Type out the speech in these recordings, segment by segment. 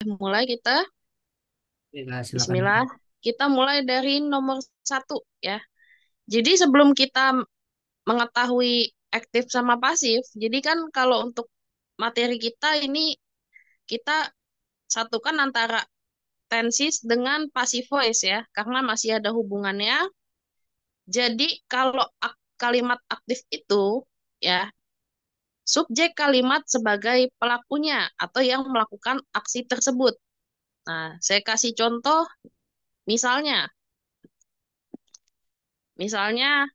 mulai kita. Ya, silakan. Bismillah. Kita mulai dari nomor satu ya. Jadi sebelum kita mengetahui aktif sama pasif, jadi kan kalau untuk materi kita ini kita satukan antara tenses dengan passive voice ya, karena masih ada hubungannya. Jadi kalau kalimat aktif itu ya, subjek kalimat sebagai pelakunya atau yang melakukan aksi tersebut. Nah, saya kasih contoh misalnya, misalnya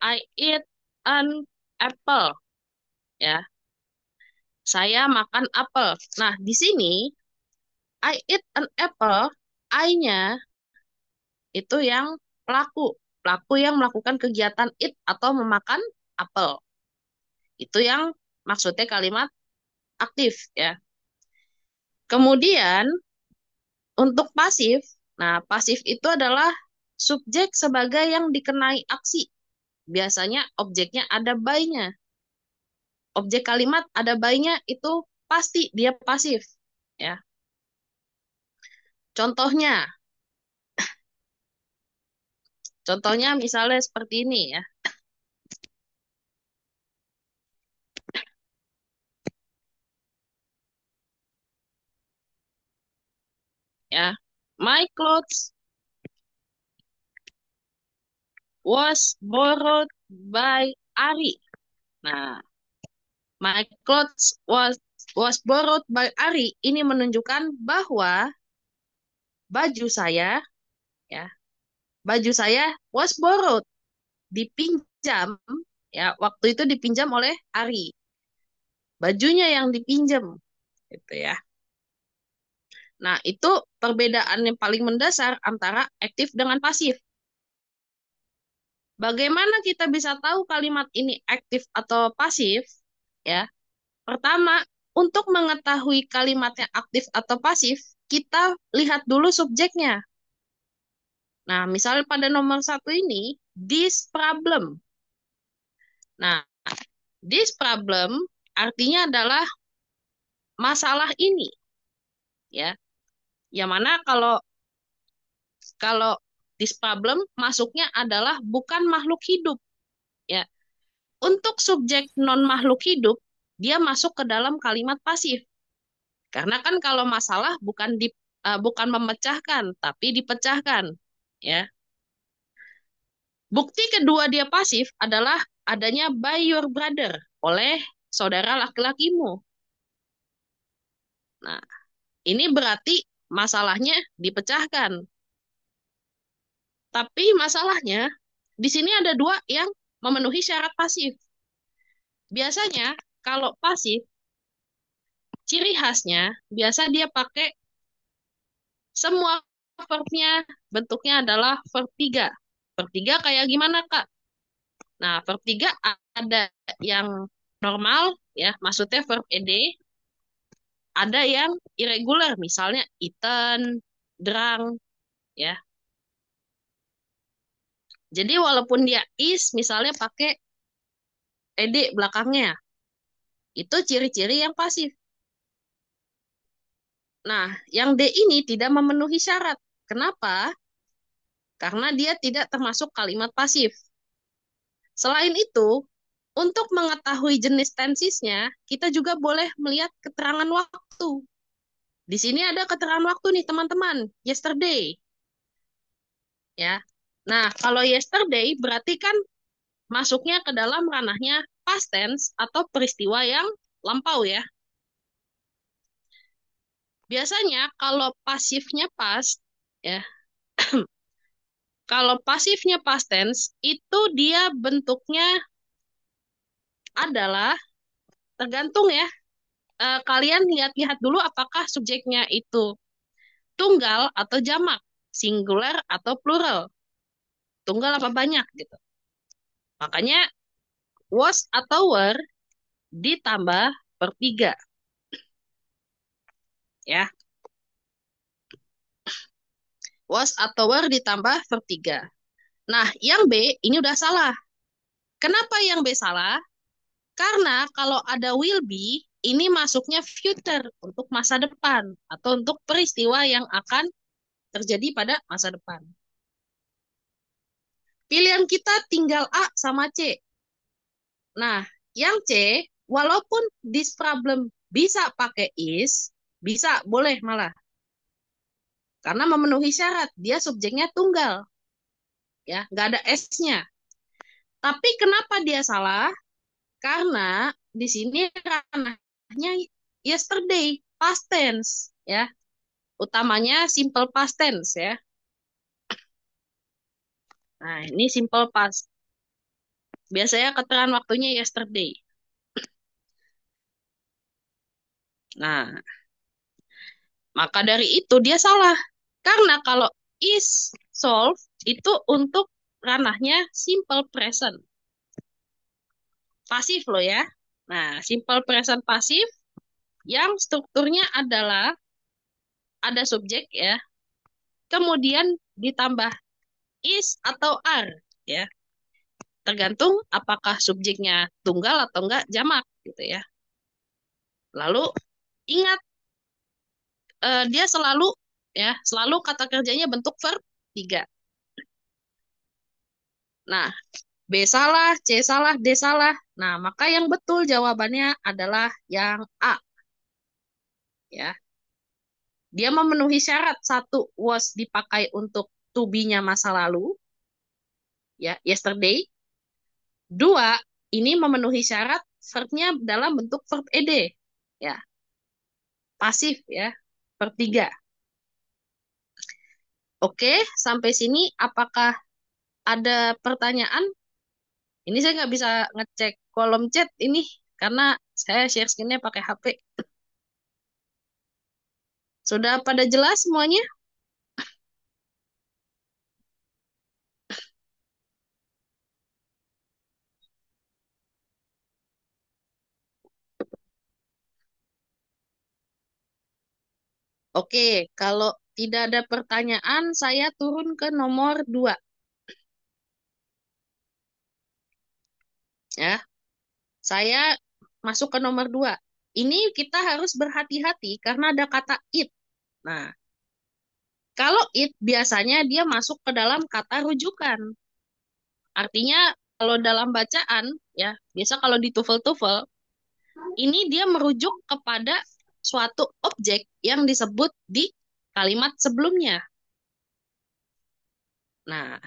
I eat an apple ya. Saya makan apel. Nah, di sini I eat an apple, I-nya itu yang pelaku. Pelaku yang melakukan kegiatan eat atau memakan apel. Itu yang maksudnya kalimat aktif ya. Kemudian untuk pasif, nah pasif itu adalah subjek sebagai yang dikenai aksi. Biasanya objeknya ada by-nya. Objek kalimat ada by-nya itu pasti dia pasif ya. Contohnya, contohnya misalnya seperti ini ya. Ya, my clothes was borrowed by Ari. Nah, my clothes was borrowed by Ari ini menunjukkan bahwa baju saya ya, baju saya was borrowed, dipinjam ya, waktu itu dipinjam oleh Ari. Bajunya yang dipinjam gitu ya. Nah, itu perbedaan yang paling mendasar antara aktif dengan pasif. Bagaimana kita bisa tahu kalimat ini aktif atau pasif? Ya, pertama, untuk mengetahui kalimatnya aktif atau pasif, kita lihat dulu subjeknya. Nah, misalnya pada nomor satu ini, this problem. Nah, this problem artinya adalah masalah ini, ya. Yang mana kalau kalau this problem masuknya adalah bukan makhluk hidup, ya. Untuk subjek non makhluk hidup, dia masuk ke dalam kalimat pasif. Karena kan kalau masalah bukan memecahkan, tapi dipecahkan, ya. Bukti kedua dia pasif adalah adanya by your brother oleh saudara laki-lakimu. Nah, ini berarti masalahnya dipecahkan. Tapi masalahnya di sini ada dua yang memenuhi syarat pasif. Biasanya kalau pasif, ciri khasnya biasa dia pakai semua verbnya bentuknya adalah verb 3. Verb 3 kayak gimana, Kak? Nah, verb 3 ada yang normal, ya, maksudnya verb ed, ada yang irregular, misalnya eaten, drunk, ya. Jadi walaupun dia is, misalnya pakai ed belakangnya, itu ciri-ciri yang pasif. Nah, yang D ini tidak memenuhi syarat. Kenapa? Karena dia tidak termasuk kalimat pasif. Selain itu, untuk mengetahui jenis tensisnya, kita juga boleh melihat keterangan waktu. Di sini ada keterangan waktu nih, teman-teman. Yesterday. Ya. Nah, kalau yesterday berarti kan masuknya ke dalam ranahnya past tense atau peristiwa yang lampau ya. Biasanya kalau pasifnya past, ya, kalau pasifnya past tense, itu dia bentuknya adalah tergantung ya. Kalian lihat-lihat dulu apakah subjeknya itu tunggal atau jamak, singular atau plural, tunggal apa banyak gitu. Makanya was atau were ditambah per 3 ya. Was atau were ditambah per 3. Nah, yang B ini udah salah. Kenapa yang B salah? Karena kalau ada will be, ini masuknya future untuk masa depan atau untuk peristiwa yang akan terjadi pada masa depan. Pilihan kita tinggal A sama C. Nah, yang C, walaupun this problem bisa pakai is, bisa, boleh malah. Karena memenuhi syarat, dia subjeknya tunggal. Ya, nggak ada S-nya. Tapi kenapa dia salah? Karena di sini ranahnya yesterday, past tense. Ya, utamanya simple past tense ya. Nah, ini simple past. Biasanya keterangan waktunya yesterday. Nah, maka dari itu dia salah. Karena kalau is solve itu untuk ranahnya simple present. Pasif loh ya. Nah, simple present pasif yang strukturnya adalah ada subjek ya. Kemudian ditambah is atau are ya. Tergantung apakah subjeknya tunggal atau enggak jamak gitu ya. Lalu ingat dia selalu ya, selalu kata kerjanya bentuk verb 3. Nah, B salah, C salah, D salah. Nah, maka yang betul jawabannya adalah yang A. Ya, dia memenuhi syarat. Satu, was dipakai untuk to be-nya masa lalu, ya, yesterday. Dua, ini memenuhi syarat verb-nya dalam bentuk verb ed, ya, pasif, ya, verb 3. Oke, sampai sini apakah ada pertanyaan? Ini saya nggak bisa ngecek kolom chat ini karena saya share screen-nya pakai HP. Sudah pada jelas semuanya? Oke, kalau tidak ada pertanyaan, saya turun ke nomor 2. Ya, saya masuk ke nomor 2. Ini kita harus berhati-hati karena ada kata it. Nah, kalau it biasanya dia masuk ke dalam kata rujukan. Artinya kalau dalam bacaan, ya, biasa kalau di TOEFL-TOEFL, ini dia merujuk kepada suatu objek yang disebut di kalimat sebelumnya. Nah,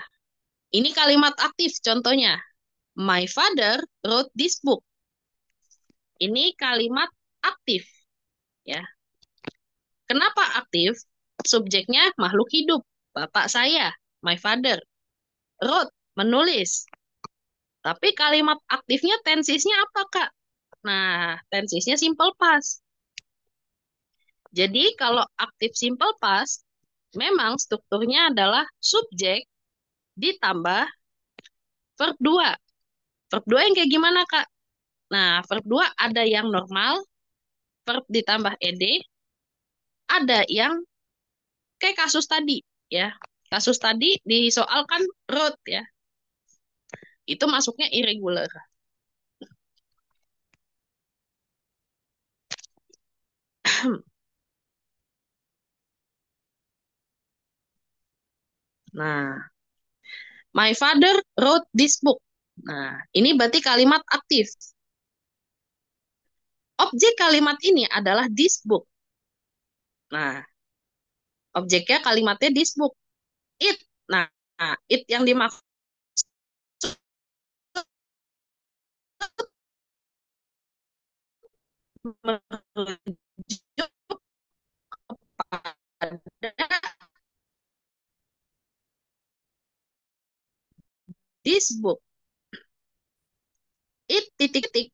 ini kalimat aktif contohnya. My father wrote this book. Ini kalimat aktif, ya. Kenapa aktif? Subjeknya makhluk hidup. Bapak saya, my father. Wrote, menulis. Tapi kalimat aktifnya tensisnya apa, Kak? Nah, tensisnya simple past. Jadi kalau aktif simple past, memang strukturnya adalah subjek ditambah verb 2. Verb 2 yang kayak gimana, Kak? Nah, verb 2 ada yang normal, verb ditambah ed, ada yang kayak kasus tadi, ya. Kasus tadi disoalkan wrote, ya. Itu masuknya irregular. Nah, my father wrote this book. Nah, ini berarti kalimat aktif. Objek kalimat ini adalah this book. Nah, objeknya kalimatnya this book. It. Nah, it yang dimaksud merujuk pada this book. It titik-titik.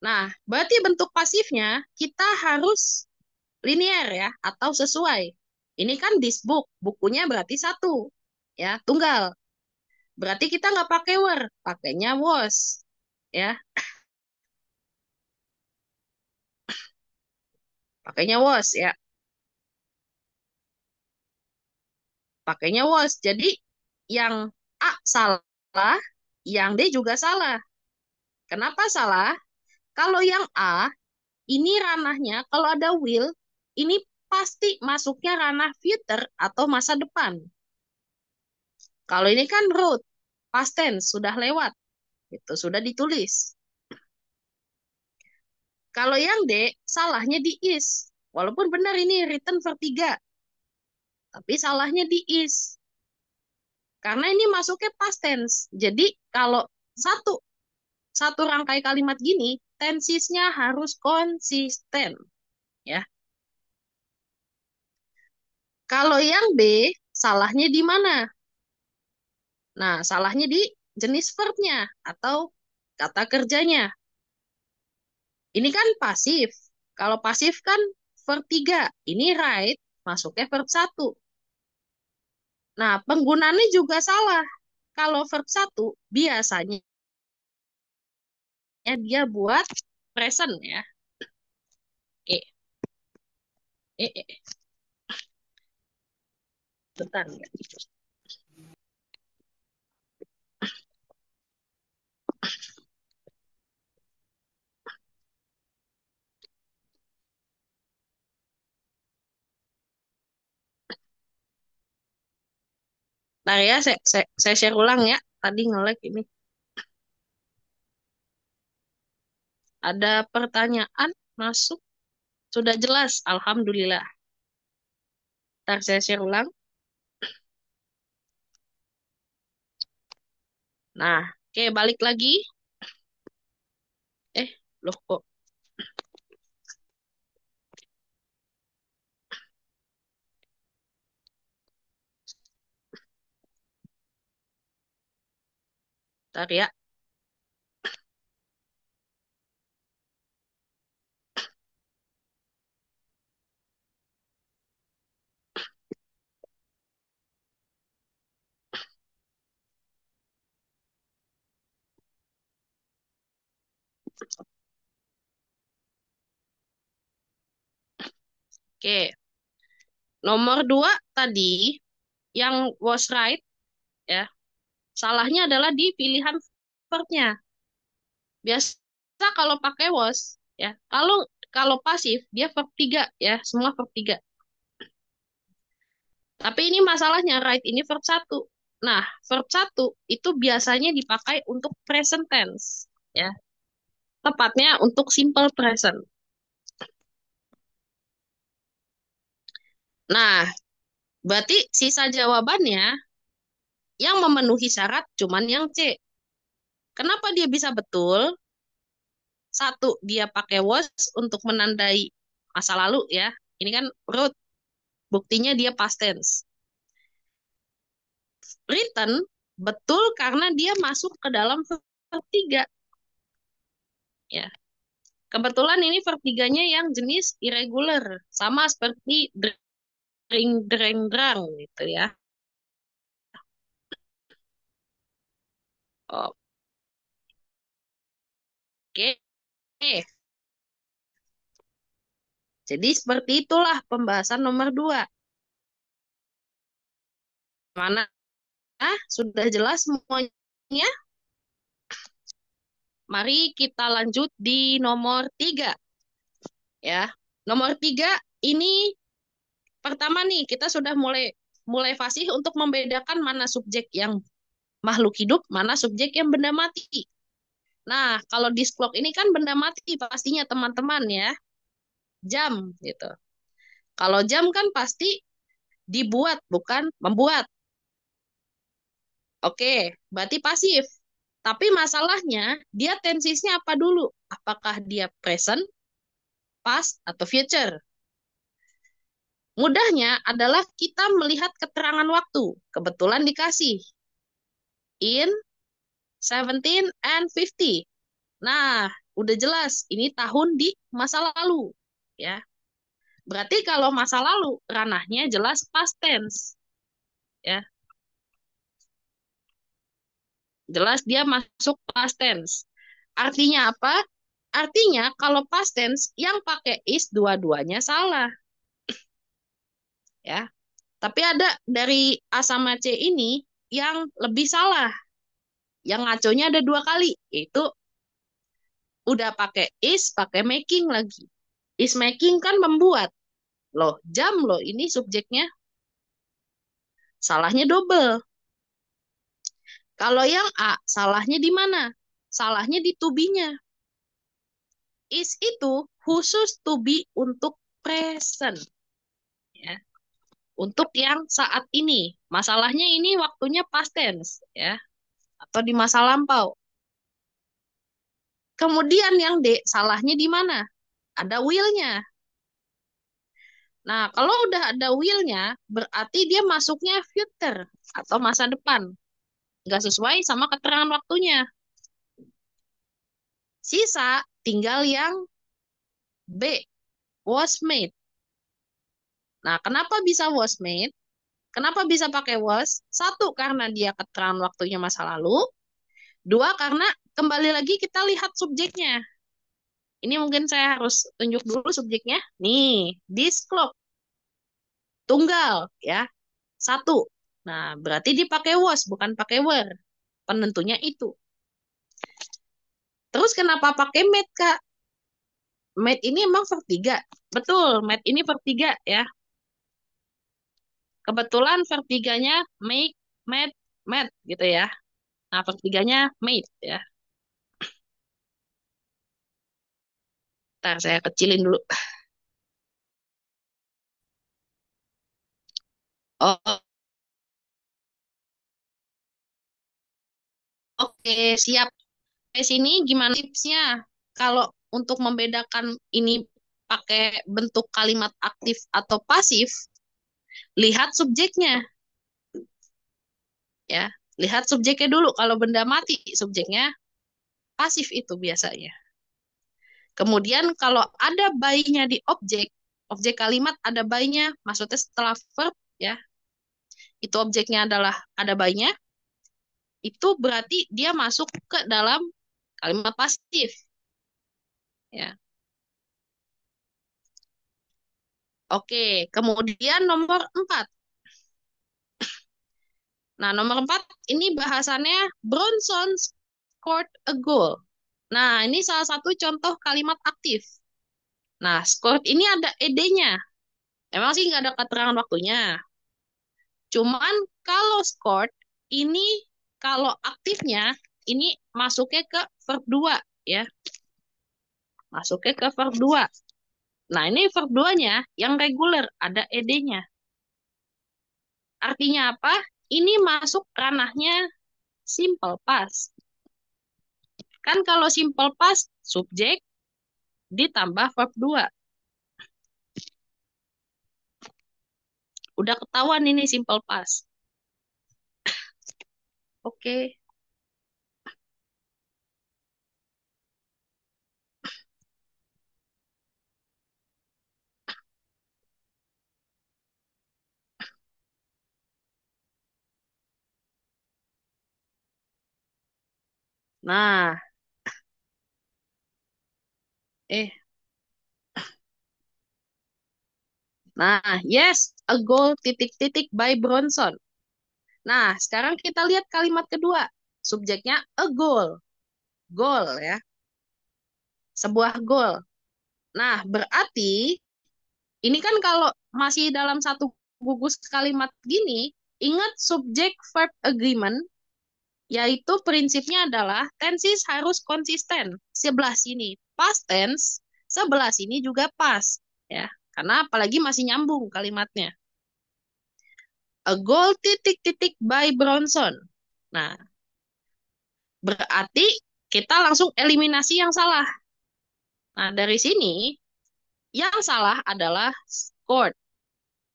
Nah, berarti bentuk pasifnya kita harus linear ya, atau sesuai. Ini kan this book, bukunya berarti satu, ya, tunggal. Berarti kita nggak pakai were, pakainya was, ya, pakainya was, ya, pakainya was. Jadi yang A salah, yang D juga salah. Kenapa salah? Kalau yang A ini ranahnya kalau ada will, ini pasti masuknya ranah future atau masa depan. Kalau ini kan road, past tense, sudah lewat, itu sudah ditulis. Kalau yang D, salahnya di is. Walaupun benar ini written verb 3, tapi salahnya di is. Karena ini masuknya past tense. Jadi kalau satu satu rangkai kalimat gini, tensisnya harus konsisten, ya. Kalau yang B, salahnya di mana? Nah, salahnya di jenis verbnya atau kata kerjanya. Ini kan pasif. Kalau pasif kan verb 3. Ini right, masuknya verb 1. Nah, penggunaannya juga salah. Kalau verb 1, biasanya dia buat present ya. Eh, eh, eh. Bentar ya. Nah ya, saya share ulang ya. Tadi nge-lag ini. Ada pertanyaan masuk? Sudah jelas, Alhamdulillah. Ntar saya share ulang. Nah, oke, balik lagi. Loh kok. Ntar ya. Oke. Nomor 2 tadi, yang was right, ya. Salahnya adalah di pilihan verbnya. Biasa kalau pakai was, ya. Kalau kalau pasif, dia verb 3, ya. Semua verb 3. Tapi ini masalahnya, right ini verb 1. Nah, verb 1 itu biasanya dipakai untuk present tense, ya. Tepatnya untuk simple present. Nah, berarti sisa jawabannya yang memenuhi syarat cuman yang C. Kenapa dia bisa betul? Satu, dia pakai was untuk menandai masa lalu ya. Ini kan root, buktinya dia past tense. Written, betul karena dia masuk ke dalam verb 3. Ya. Kebetulan ini verb 3-nya yang jenis irregular. Sama seperti drink, dreng, drang gitu ya. Oke. Jadi seperti itulah pembahasan nomor 2. Mana? Sudah jelas semuanya? Mari kita lanjut di nomor 3. Ya. Nomor 3 ini pertama nih kita sudah mulai mulai fasih untuk membedakan mana subjek yang makhluk hidup, mana subjek yang benda mati. Nah, kalau disk clock ini kan benda mati pastinya teman-teman ya. Jam gitu. Kalau jam kan pasti dibuat bukan membuat. Oke, berarti pasif. Tapi masalahnya dia tensisnya apa dulu? Apakah dia present, past, atau future? Mudahnya adalah kita melihat keterangan waktu. Kebetulan dikasih in 17 and 50. Nah, udah jelas ini tahun di masa lalu, ya. Berarti kalau masa lalu ranahnya jelas past tense, ya. Jelas dia masuk past tense. Artinya apa? Artinya kalau past tense yang pakai is dua-duanya salah, ya. Tapi ada dari A sama C ini yang lebih salah. Yang ngaconya ada 2 kali, yaitu udah pakai is, pakai making lagi. Is making kan membuat. Loh, jam loh ini subjeknya. Salahnya double. Kalau yang A, salahnya di mana? Salahnya di to be-nya. Is itu khusus to be untuk present. Ya. Untuk yang saat ini. Masalahnya ini waktunya past tense. Ya. Atau di masa lampau. Kemudian yang D, salahnya di mana? Ada will-nya. Nah, kalau udah ada will-nya, berarti dia masuknya future atau masa depan. Nggak sesuai sama keterangan waktunya. Sisa tinggal yang B, was made. Nah, kenapa bisa was made? Kenapa bisa pakai was? Satu, karena dia keterangan waktunya masa lalu. Dua, karena kembali lagi kita lihat subjeknya. Ini mungkin saya harus tunjuk dulu subjeknya. Nih, this clock. Tunggal, ya. Satu. Nah, berarti dipakai was, bukan pakai were. Penentunya itu. Terus kenapa pakai made, Kak? Made ini emang verb 3. Betul, made ini verb 3 ya. Kebetulan verb 3-nya make, made, made gitu ya. Nah, verb 3-nya made ya. Ntar saya kecilin dulu. Oh, oke, siap. Di sini gimana tipsnya? Kalau untuk membedakan ini pakai bentuk kalimat aktif atau pasif, lihat subjeknya ya. Lihat subjeknya dulu. Kalau benda mati, subjeknya pasif itu biasanya. Kemudian kalau ada by-nya di objek, objek kalimat ada by-nya, maksudnya setelah verb ya, itu objeknya adalah ada by-nya, itu berarti dia masuk ke dalam kalimat pasif ya. Oke, kemudian nomor 4. Nah, nomor 4 ini bahasannya Bronson scored a goal. Nah, ini salah satu contoh kalimat aktif. Nah, scored ini ada ed-nya. Emang sih nggak ada keterangan waktunya. Cuman kalau scored ini kalau aktifnya ini masuknya ke verb 2 ya. Masuknya ke verb 2. Nah, ini verb 2-nya yang reguler ada ed-nya. Artinya apa? Ini masuk ranahnya simple past. Kan kalau simple past subjek ditambah verb 2. Udah ketahuan ini simple past. Oke. Nah, eh yes, a goal titik-titik by Bronson. Nah, sekarang kita lihat kalimat kedua. Subjeknya a goal. Goal ya. Sebuah goal. Nah, berarti ini kan kalau masih dalam satu gugus kalimat gini, ingat subjek verb agreement, yaitu prinsipnya adalah tenses harus konsisten. Sebelah sini past tense, sebelah sini juga past. Ya, karena apalagi masih nyambung kalimatnya. A goal titik-titik by Bronson. Nah, berarti kita langsung eliminasi yang salah. Nah, dari sini yang salah adalah scored,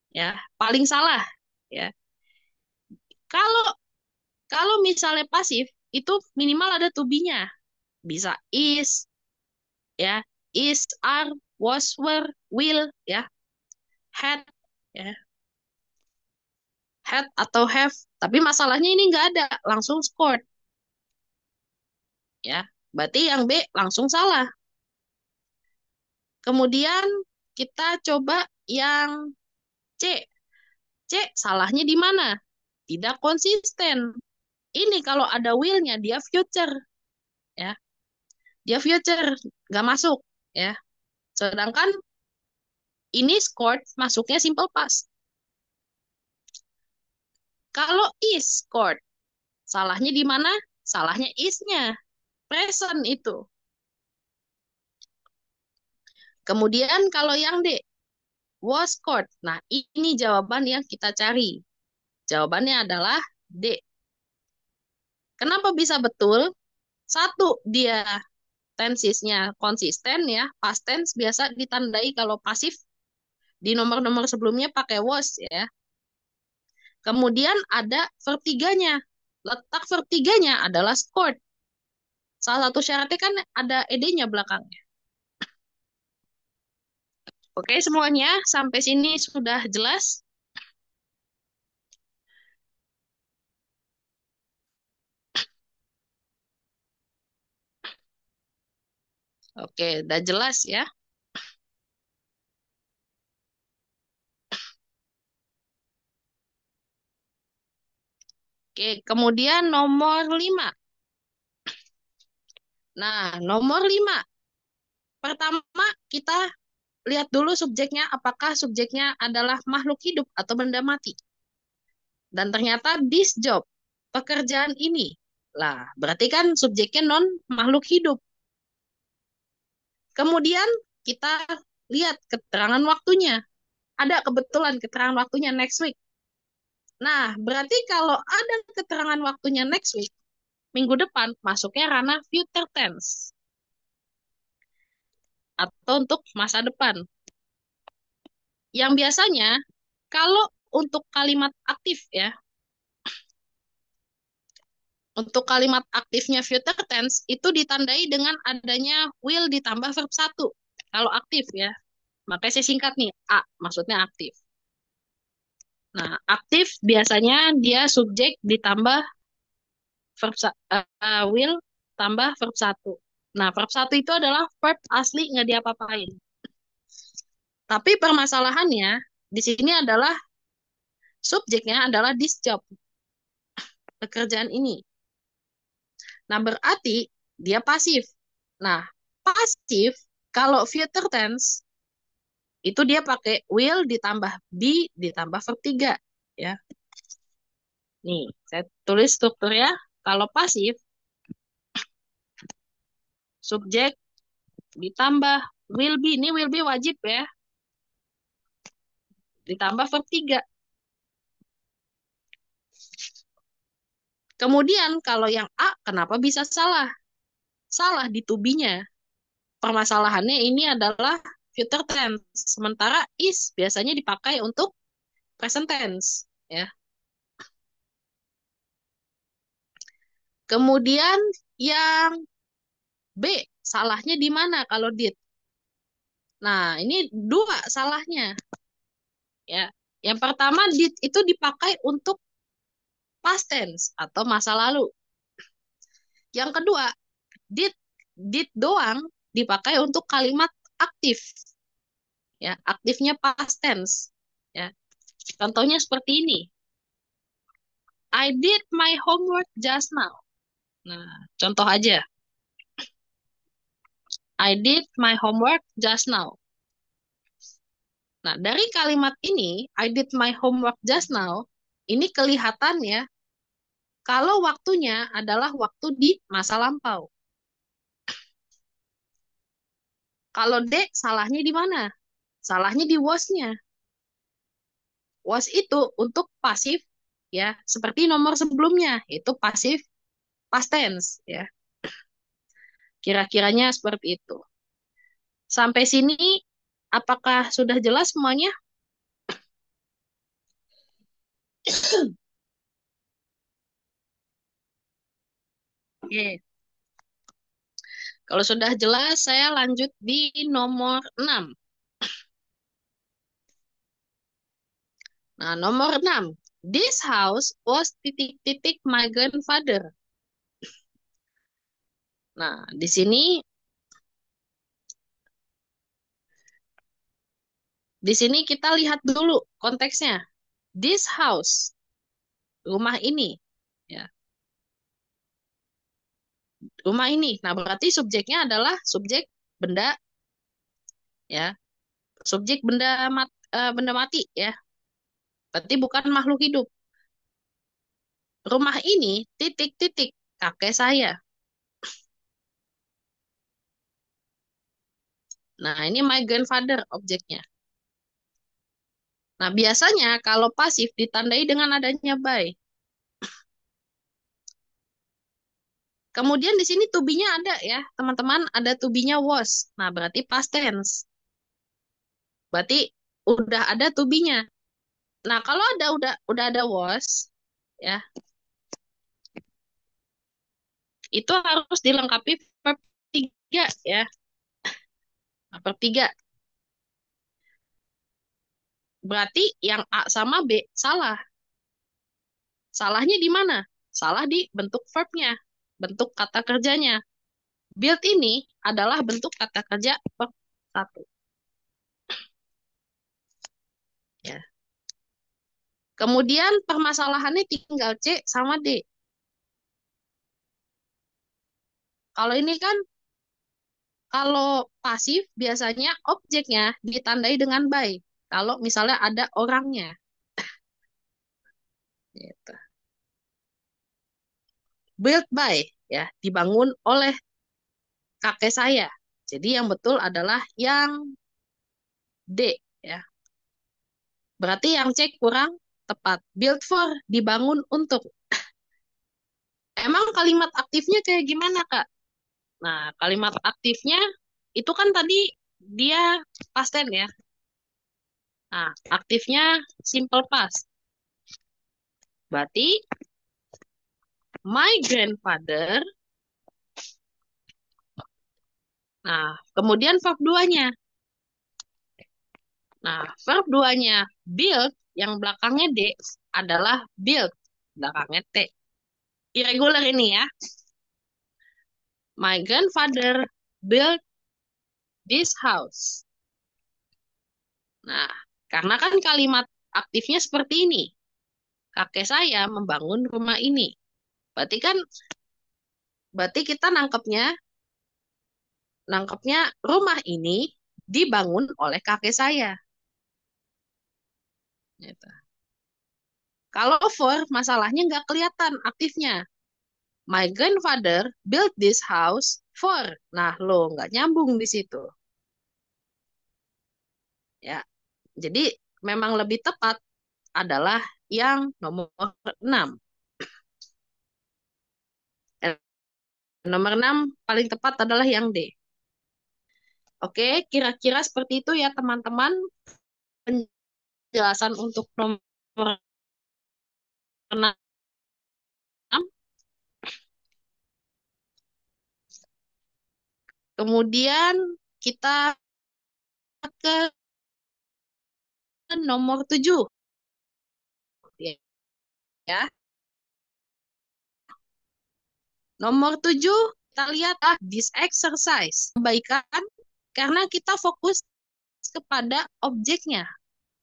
ya, paling salah, ya. Kalau kalau misalnya pasif itu minimal ada to be-nya. Bisa is, ya, is, are, was, were, will, ya, had, ya, had atau have. Tapi masalahnya ini nggak ada, langsung scored, ya. Berarti yang B langsung salah. Kemudian kita coba yang C. C salahnya di mana? Tidak konsisten. Ini kalau ada will-nya dia future ya. Dia future nggak masuk ya. Sedangkan Ini scored masuknya simple past. Kalau is scored, salahnya di mana? Salahnya is-nya. Present itu. Kemudian kalau yang D, was scored. Nah, ini jawaban yang kita cari. Jawabannya adalah D. Kenapa bisa betul? Satu, dia tensisnya konsisten ya. Past tense biasa ditandai kalau pasif di nomor-nomor sebelumnya pakai was ya. Kemudian ada vertiganya. Letak vertiganya adalah scored. Salah satu syaratnya kan ada ed-nya belakangnya. Oke, semuanya sampai sini sudah jelas? Oke, udah jelas ya. Oke, kemudian nomor 5. Nah, nomor 5. Pertama, kita lihat dulu subjeknya, apakah subjeknya adalah makhluk hidup atau benda mati. Dan ternyata this job, pekerjaan ini. Lah, berarti kan subjeknya non makhluk hidup. Kemudian kita lihat keterangan waktunya. Ada kebetulan keterangan waktunya next week. Nah, berarti kalau ada keterangan waktunya next week, minggu depan masuknya ranah future tense atau untuk masa depan. Yang biasanya kalau untuk kalimat aktif ya, untuk kalimat aktifnya future tense itu ditandai dengan adanya will ditambah verb satu. Kalau aktif ya. Makanya saya singkat nih, A, maksudnya aktif. Nah, aktif biasanya dia subjek ditambah verb will tambah verb satu. Nah, verb satu itu adalah verb asli nggak diapa-apain. Tapi permasalahannya di sini adalah subjeknya adalah this job, pekerjaan ini. Nah, berarti dia pasif. Nah, pasif kalau future tense itu dia pakai will ditambah be ditambah verb 3 ya. Nih, saya tulis strukturnya. Kalau pasif subjek ditambah will be, ini will be wajib ya, ditambah verb 3. Kemudian kalau yang A kenapa bisa salah? Salah di to be-nya. Permasalahannya ini adalah future tense, sementara is biasanya dipakai untuk present tense ya. Kemudian yang B, salahnya di mana kalau did? Nah, ini dua salahnya ya. Yang pertama did itu dipakai untuk past tense atau masa lalu. Yang kedua, did doang dipakai untuk kalimat aktif ya, aktifnya past tense ya. Contohnya seperti ini. I did my homework just now. Nah, contoh aja. I did my homework just now. Nah, dari kalimat ini, I did my homework just now, ini kelihatan ya, kalau waktunya adalah waktu di masa lampau. Kalau D, salahnya di mana? Salahnya di was-nya. Was itu untuk pasif, ya, seperti nomor sebelumnya, itu pasif past tense, ya. Kira-kiranya seperti itu. Sampai sini, apakah sudah jelas semuanya? Oke. Kalau sudah jelas, saya lanjut di nomor 6. Nah, nomor 6. This house was titik-titik my grandfather. Nah, di sini kita lihat dulu konteksnya. This house, rumah ini, ya, rumah ini. Nah, berarti subjeknya adalah subjek benda, ya. Subjek benda mati ya. Berarti bukan makhluk hidup. Rumah ini titik-titik kakek saya. Nah, ini my grandfather objeknya. Nah, biasanya kalau pasif ditandai dengan adanya by. Kemudian di sini to be-nya ada ya, teman-teman, ada to be-nya was. Nah, berarti past tense. Berarti udah ada to be-nya. Nah, kalau udah ada was ya, itu harus dilengkapi verb 3 ya. Nah, verb 3. Berarti yang A sama B salah. Salahnya di mana? Salah di bentuk verbnya, bentuk kata kerjanya. Build ini adalah bentuk kata kerja verb 1. Ya. Kemudian permasalahannya tinggal C sama D. Kalau ini kan, kalau pasif biasanya objeknya ditandai dengan by. Kalau misalnya ada orangnya. Gitu. Built by, ya, dibangun oleh kakek saya. Jadi yang betul adalah yang D, ya. Berarti yang C kurang tepat. Built for, dibangun untuk. Emang kalimat aktifnya kayak gimana, Kak? Nah, kalimat aktifnya itu kan tadi dia past tense ya. Nah, aktifnya simple past. Berarti my grandfather. Nah, kemudian verb 2-nya. Nah, verb 2-nya build yang belakangnya D adalah build, belakangnya T. Irregular ini ya. My grandfather built this house. Nah, karena kan kalimat aktifnya seperti ini. Kakek saya membangun rumah ini. Berarti kan, berarti kita nangkepnya rumah ini dibangun oleh kakek saya. Gitu. Kalau for, masalahnya nggak kelihatan aktifnya. My grandfather built this house for. Nah, lo nggak nyambung di situ. Ya, jadi memang lebih tepat adalah yang nomor 6. Eh, Nomor 6 paling tepat adalah yang D. Oke, kira-kira seperti itu ya teman-teman penjelasan untuk nomor 6. Kemudian kita ke nomor 7. Ya. Nomor 7 kita lihat this exercise. Kebaikan karena kita fokus kepada objeknya.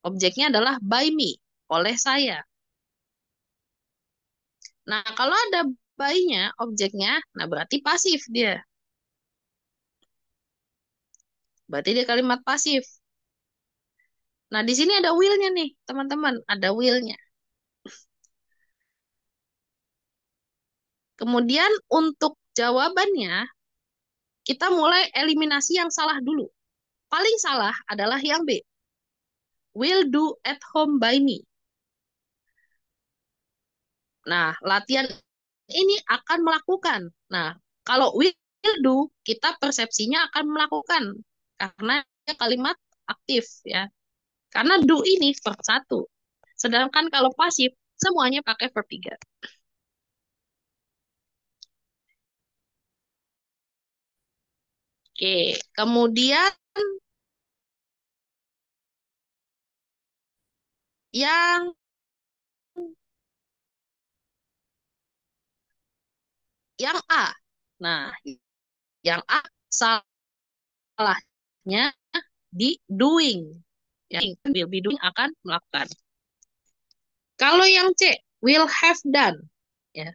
Objeknya adalah by me, oleh saya. Nah, kalau ada by-nya, objeknya, nah berarti pasif dia. Berarti dia kalimat pasif. Nah, di sini ada will-nya nih, teman-teman. Ada will-nya. Kemudian untuk jawabannya, kita mulai eliminasi yang salah dulu. Paling salah adalah yang B. Will do at home by me. Nah, latihan ini akan melakukan. Nah, kalau will do, kita persepsinya akan melakukan. Karena kalimat aktif ya. Karena do ini verb 1. Sedangkan kalau pasif, semuanya pakai verb 3. Oke, kemudian yang A. Nah, yang A salahnya di doing. Yang will be doing akan melakukan. Kalau yang C, will have done. Ya,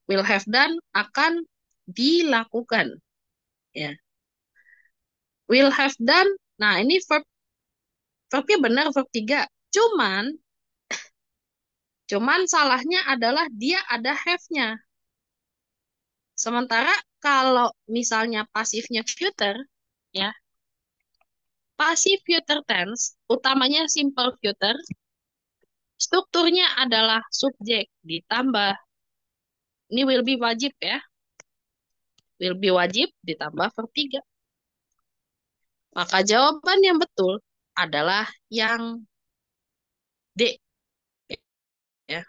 will have done akan dilakukan. Ya. Will have done, nah ini verb Verbnya benar, verb 3. Cuman, cuman salahnya adalah dia ada have-nya. Sementara kalau misalnya pasifnya future, ya, pasif future tense, utamanya simple future, strukturnya adalah subjek ditambah, ini will be wajib ya, will be wajib ditambah verb 3. Maka jawaban yang betul adalah yang D. Ya,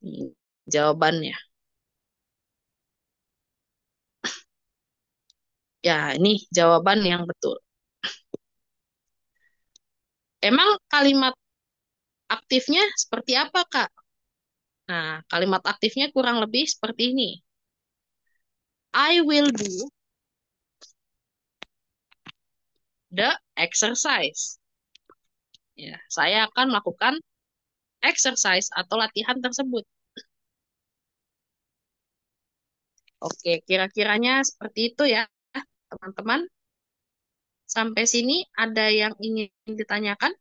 ini jawabannya. Ya, ini jawaban yang betul. Emang kalimat aktifnya seperti apa, Kak? Nah, kalimat aktifnya kurang lebih seperti ini. I will do the exercise. Ya, saya akan melakukan exercise atau latihan tersebut. Oke, kira-kiranya seperti itu ya, teman-teman. Sampai sini ada yang ingin ditanyakan?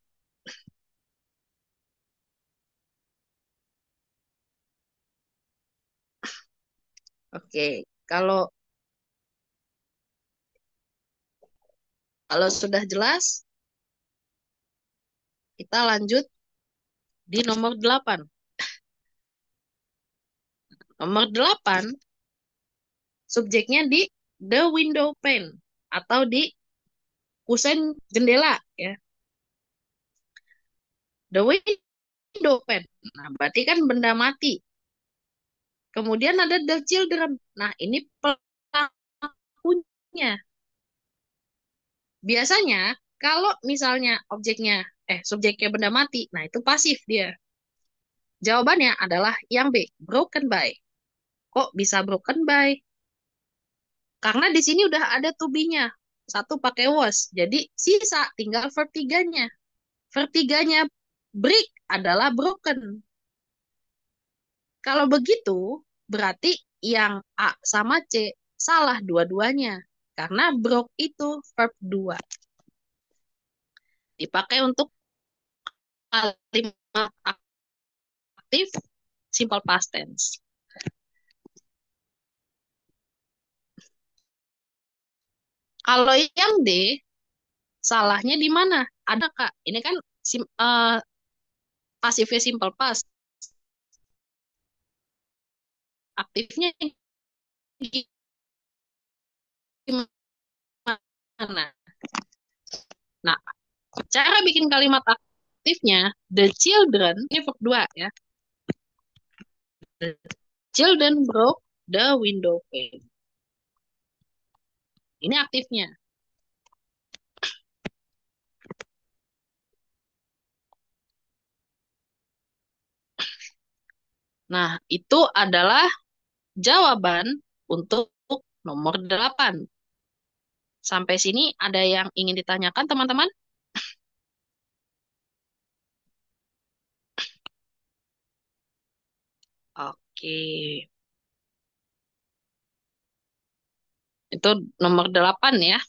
Oke, kalau kalau sudah jelas, kita lanjut di nomor 8. Nomor 8, subjeknya di the window pane atau di kusen jendela ya. The window pane. Nah, berarti kan benda mati. Kemudian ada the children. Nah, ini pelakunya. Biasanya kalau misalnya subjeknya benda mati, nah itu pasif dia. Jawabannya adalah yang B, broken by. Kok bisa broken by? Karena di sini udah ada to be-nya. Satu pakai was. Jadi sisa tinggal verb 3-nya. Verb 3-nya break adalah broken. Kalau begitu, berarti yang A sama C salah dua-duanya. Karena broke itu verb 2. Dipakai untuk kalimat aktif simple past tense. Kalau yang D, salahnya di mana? Ada, Kak. Ini kan pasifnya simple past. Aktifnya gimana? Nah, cara bikin kalimat aktifnya, the children, ini verb 2 ya. The children broke the window pane. Ini aktifnya. Nah, itu adalah jawaban untuk nomor 8. Sampai sini ada yang ingin ditanyakan, teman-teman? Oke. Itu nomor 8 ya.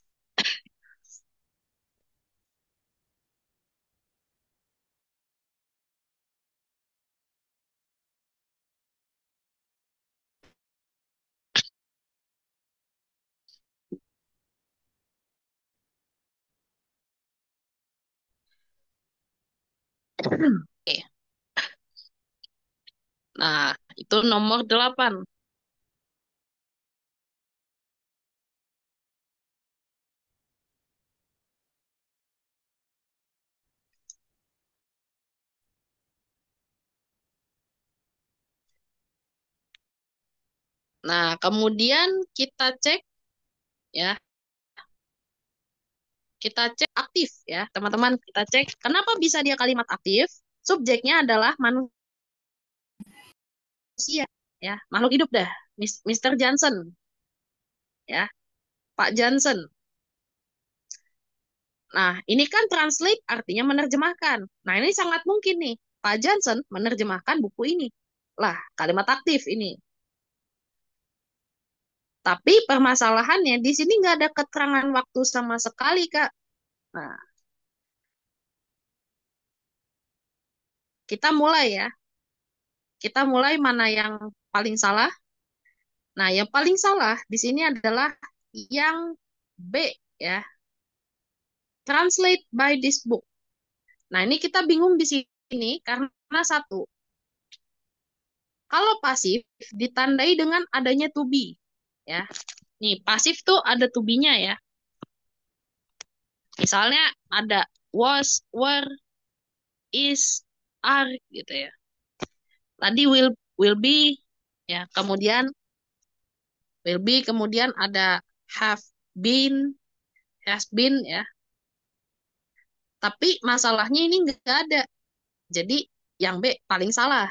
Oke. Nah, itu nomor 8. Nah, kemudian kita cek ya, kita cek aktif ya, teman-teman. Kita cek kenapa bisa dia kalimat aktif? Subjeknya adalah manusia ya, makhluk hidup dah. Mr. Johnson ya, Pak Johnson. Nah, ini kan translate artinya menerjemahkan. Nah, ini sangat mungkin nih, Pak Johnson menerjemahkan buku ini. Lah, kalimat aktif ini. Tapi permasalahannya di sini nggak ada keterangan waktu sama sekali, Kak. Nah, kita mulai ya. Kita mulai mana yang paling salah. Nah, yang paling salah di sini adalah yang B ya. Translate by this book. Nah, ini kita bingung di sini karena satu, kalau pasif ditandai dengan adanya to be ya. Nih, pasif tuh ada to be-nya ya. Misalnya ada was, were, is, are gitu ya. Tadi will be ya, kemudian will be, kemudian ada have been, has been ya. Tapi masalahnya ini nggak ada. Jadi yang B paling salah.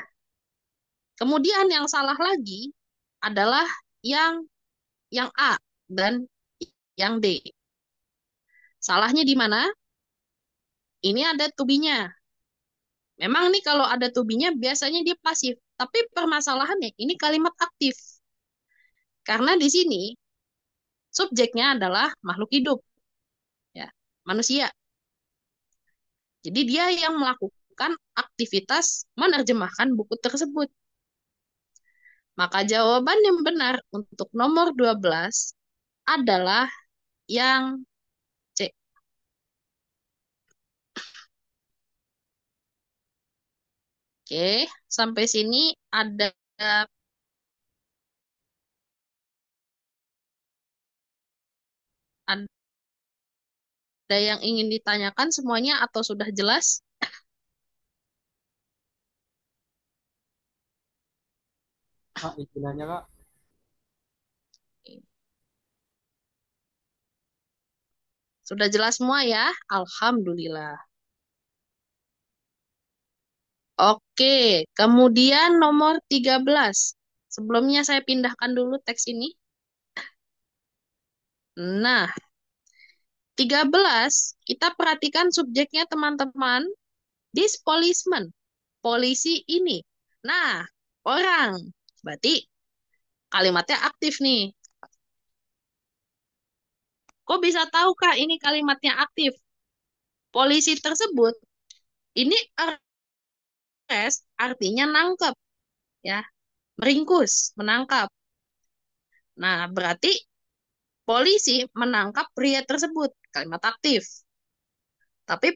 Kemudian yang salah lagi adalah yang A dan yang D. Salahnya di mana? Ini ada to be-nya. Memang nih kalau ada to be-nya biasanya dia pasif. Tapi permasalahannya ini kalimat aktif. Karena di sini subjeknya adalah makhluk hidup, ya, manusia. Jadi dia yang melakukan aktivitas menerjemahkan buku tersebut. Maka jawaban yang benar untuk nomor 12 adalah yang C. Oke, sampai sini ada yang ingin ditanyakan semuanya atau sudah jelas? Kak, izin nanya Kak. Sudah jelas semua ya? Alhamdulillah. Oke, kemudian nomor 13. Sebelumnya saya pindahkan dulu teks ini. Nah, 13 kita perhatikan subjeknya teman-teman. This policeman, polisi ini. Nah, orang. Berarti kalimatnya aktif nih. Kok bisa tahu Kak ini kalimatnya aktif? Polisi tersebut ini arrest artinya nangkep ya, meringkus, menangkap. Nah, berarti polisi menangkap pria tersebut, kalimat aktif. Tapi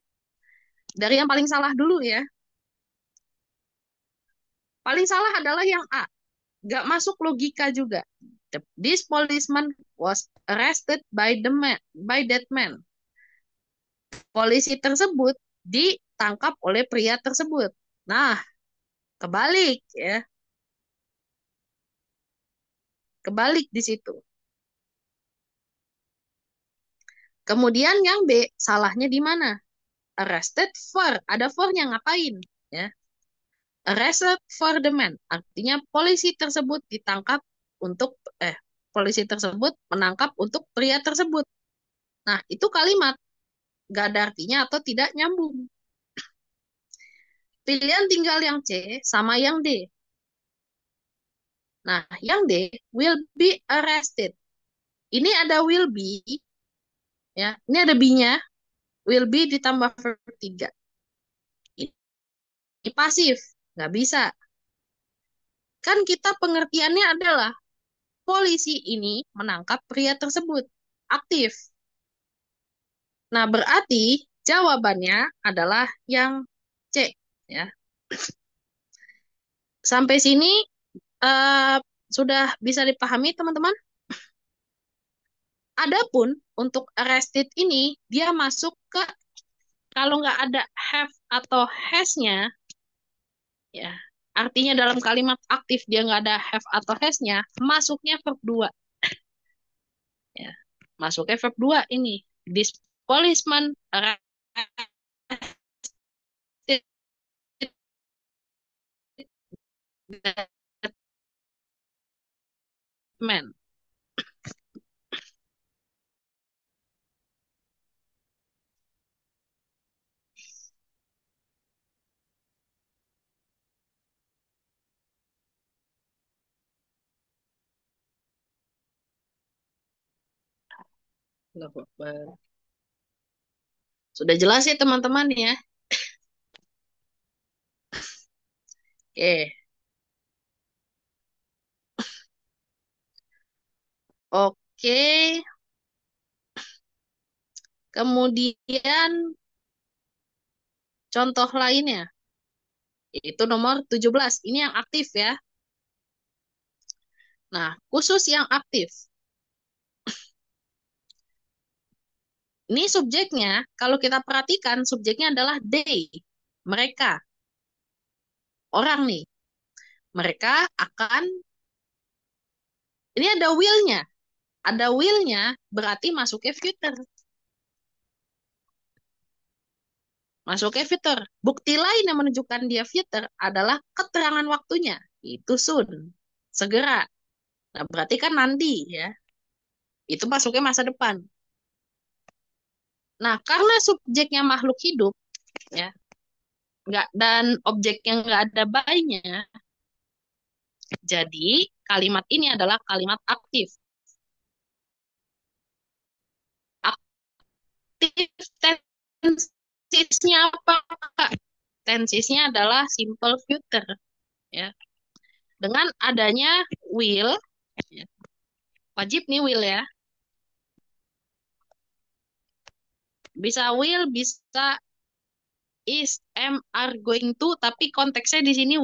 dari yang paling salah dulu ya. Paling salah adalah yang A. Gak masuk logika juga. This policeman was arrested by that man. Polisi tersebut ditangkap oleh pria tersebut. Nah, kebalik ya. Kebalik di situ. Kemudian yang B, salahnya di mana? Arrested for, ada for-nya ngapain? Ya. Arrested for the man, artinya polisi tersebut ditangkap untuk polisi tersebut menangkap untuk pria tersebut. Nah, itu kalimat gak ada artinya atau tidak nyambung. Pilihan tinggal yang C sama yang D. Nah, yang D will be arrested. Ini ada will be, ya. Ini ada be-nya, will be ditambah verb 3. Ini pasif, nggak bisa. Kan kita pengertiannya adalah polisi ini menangkap pria tersebut. Aktif. Nah, berarti jawabannya adalah yang C. Ya. Sampai sini eh, sudah bisa dipahami, teman-teman? Adapun untuk arrested ini, dia masuk ke, kalau nggak ada have atau has-nya, ya, artinya dalam kalimat aktif dia nggak ada have atau has-nya, masuknya verb 2. Ya. Masuknya verb 2 ini. This policeman arrested that man. Allahu Akbar. Sudah jelas ya teman-teman ya? Oke. Oke. Kemudian contoh lainnya, yaitu nomor 17. Ini yang aktif ya. Nah, khusus yang aktif. Ini subjeknya, kalau kita perhatikan, subjeknya adalah they. Mereka, orang nih. Mereka akan, ini ada will-nya. Ada will-nya berarti masuknya future. Masuknya future. Bukti lain yang menunjukkan dia future adalah keterangan waktunya. Itu soon. Segera. Nah, berarti kan nanti ya. Itu masuknya masa depan. Nah, karena subjeknya makhluk hidup, ya, nggak dan objeknya nggak ada by-nya, jadi kalimat ini adalah kalimat aktif. Aktif tensisnya apa, Kak? Tensisnya adalah simple future, ya. Dengan adanya will, ya, wajib nih will ya. Bisa will, bisa is, am, are going to, tapi konteksnya di sini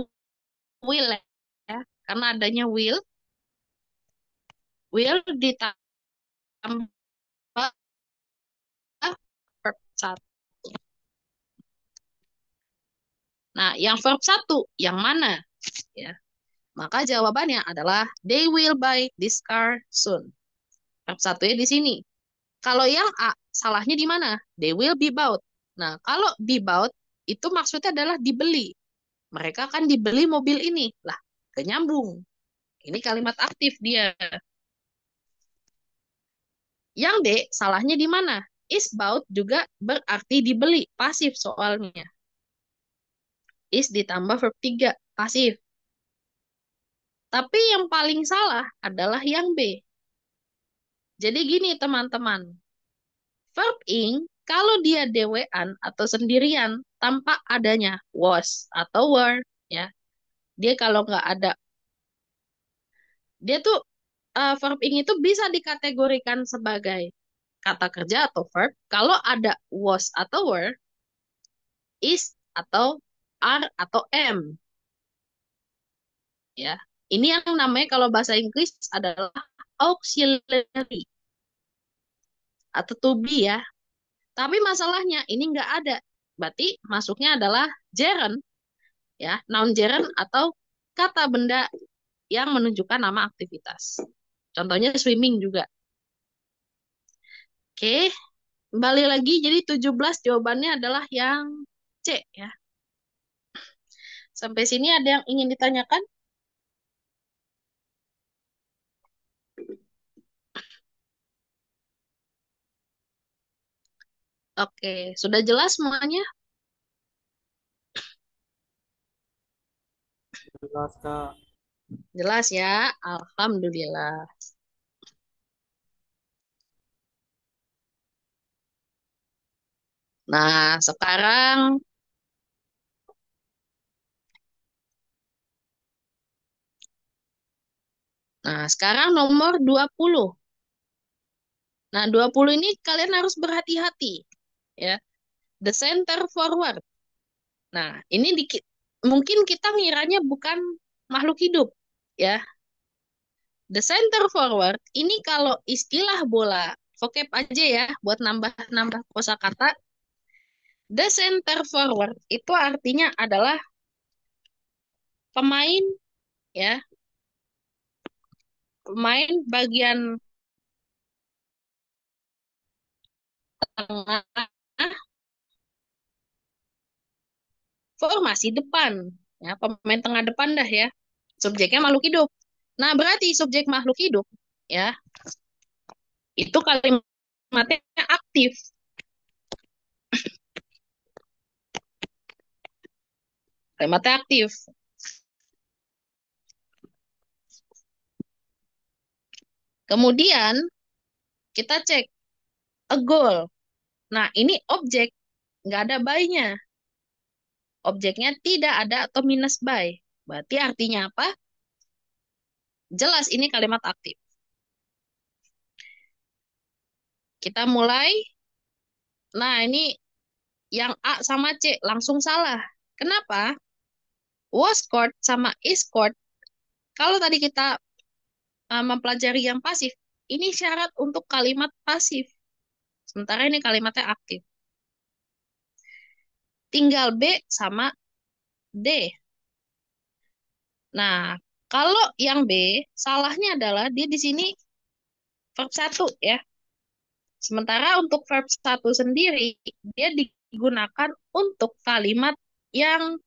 will ya. Karena adanya will ditambah verb satu. Nah, yang verb satu, yang mana? Ya, maka jawabannya adalah they will buy this car soon. Verb satunya di sini. Kalau yang A, salahnya di mana? They will be bought. Nah, kalau be bought, itu maksudnya adalah dibeli. Mereka akan dibeli mobil ini. Lah, kenyambung. Ini kalimat aktif dia. Yang D, salahnya di mana? Is bought juga berarti dibeli. Pasif soalnya. Is ditambah verb 3. Pasif. Tapi yang paling salah adalah yang B. Jadi gini teman-teman. Verb ing, kalau dia dewean atau sendirian, tanpa adanya was atau were, ya. Dia kalau nggak ada, dia tuh verb ing itu bisa dikategorikan sebagai kata kerja atau verb. Kalau ada was atau were, is atau are atau am, ya. Ini yang namanya kalau bahasa Inggris adalah auxiliary atau to be ya. Tapi masalahnya ini nggak ada. Berarti masuknya adalah gerund, ya, noun gerund atau kata benda yang menunjukkan nama aktivitas. Contohnya swimming juga. Oke, kembali lagi. Jadi 17 jawabannya adalah yang C ya. Sampai sini ada yang ingin ditanyakan? Oke, sudah jelas semuanya? Jelas, Kak. Jelas ya. Alhamdulillah. Nah, sekarang nomor 20. Nah, 20 ini kalian harus berhati-hati ya. The center forward. Nah, ini mungkin kita ngiranya bukan makhluk hidup ya. The center forward ini kalau istilah bola vocab aja ya buat nambah-nambah kosakata. The center forward itu artinya adalah pemain ya, pemain bagian tengah formasi depan ya, pemain tengah depan dah ya. Subjeknya makhluk hidup. Nah, berarti subjek makhluk hidup ya, itu kalimatnya aktif. Kalimatnya aktif. Kemudian kita cek a goal. Nah, ini objek nggak ada by-nya. Objeknya tidak ada atau minus by. Berarti artinya apa? Jelas ini kalimat aktif. Kita mulai. Nah, ini yang A sama C langsung salah. Kenapa? Was court sama is court. Kalau tadi kita mempelajari yang pasif, ini syarat untuk kalimat pasif. Sementara ini kalimatnya aktif. Tinggal B sama D. Nah, kalau yang B, salahnya adalah dia di sini verb satu ya. Sementara untuk verb satu sendiri, dia digunakan untuk kalimat yang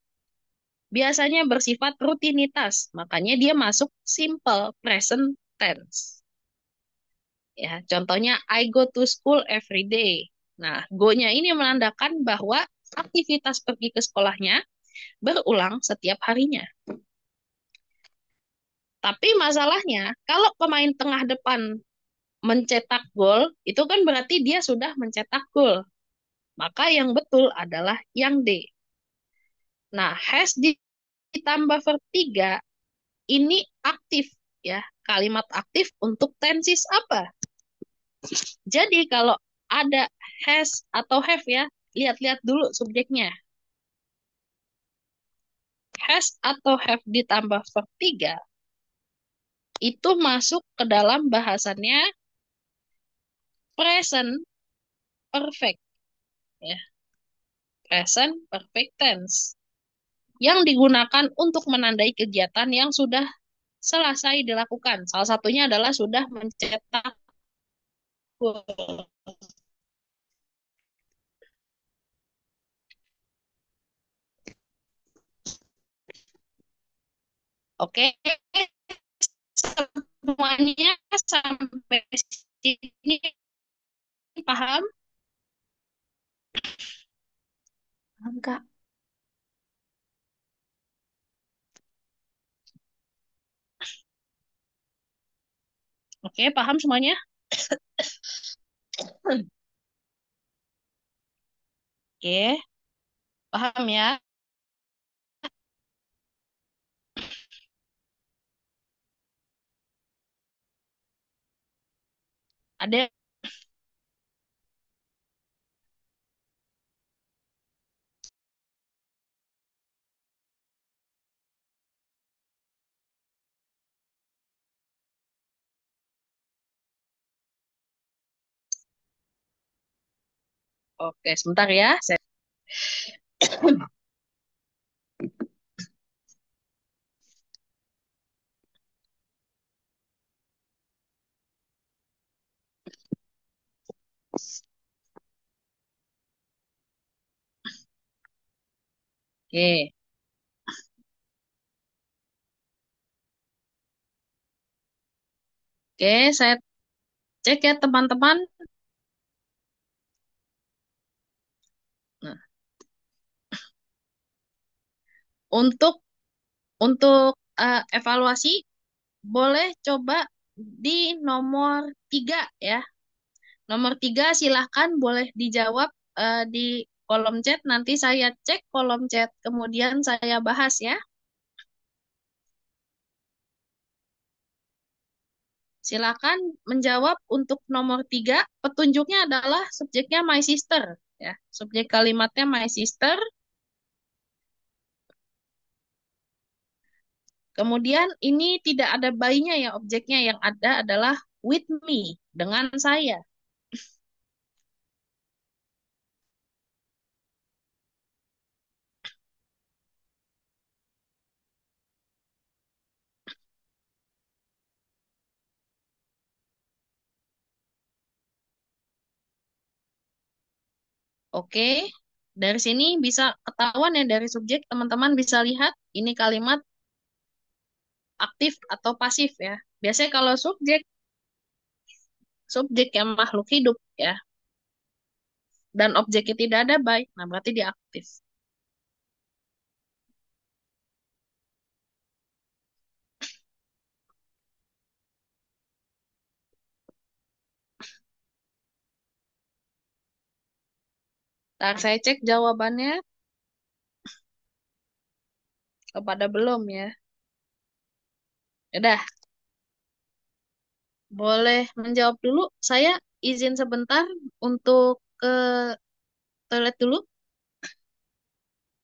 biasanya bersifat rutinitas. Makanya dia masuk simple present tense. Ya, contohnya I go to school every day. Nah, go-nya ini menandakan bahwa aktivitas pergi ke sekolahnya berulang setiap harinya. Tapi masalahnya, kalau pemain tengah depan mencetak gol, itu kan berarti dia sudah mencetak gol. Maka yang betul adalah yang D. Nah, has ditambah verb 3 ini aktif ya. Kalimat aktif untuk tenses apa? Jadi kalau ada has atau have ya, lihat-lihat dulu subjeknya. Has atau have ditambah verb 3 itu masuk ke dalam bahasannya present perfect ya. Present perfect tense yang digunakan untuk menandai kegiatan yang sudah selesai dilakukan. Salah satunya adalah sudah mencetak gol. Oke, semuanya sampai sini paham? Paham, Kak? Oke, paham semuanya? Oke, paham ya? Ada. Oke, sebentar ya. Oke, oke, saya cek ya teman-teman. Nah, untuk evaluasi boleh coba di nomor 3 ya. Nomor 3 silahkan boleh dijawab di kolom chat. Nanti saya cek kolom chat, kemudian saya bahas ya. Silakan menjawab untuk nomor 3. Petunjuknya adalah subjeknya my sister. Ya, subjek kalimatnya my sister. Kemudian ini tidak ada by-nya ya, objeknya yang ada adalah with me, dengan saya. Oke, dari sini bisa ketahuan ya dari subjek, teman-teman bisa lihat ini kalimat aktif atau pasif ya. Biasanya kalau subjek, subjek yang makhluk hidup ya, dan objeknya tidak ada by, nah berarti dia aktif. Ntar saya cek jawabannya kepada belum ya. Udah, boleh menjawab dulu. Saya izin sebentar untuk ke toilet dulu.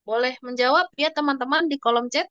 Boleh menjawab ya teman-teman di kolom chat.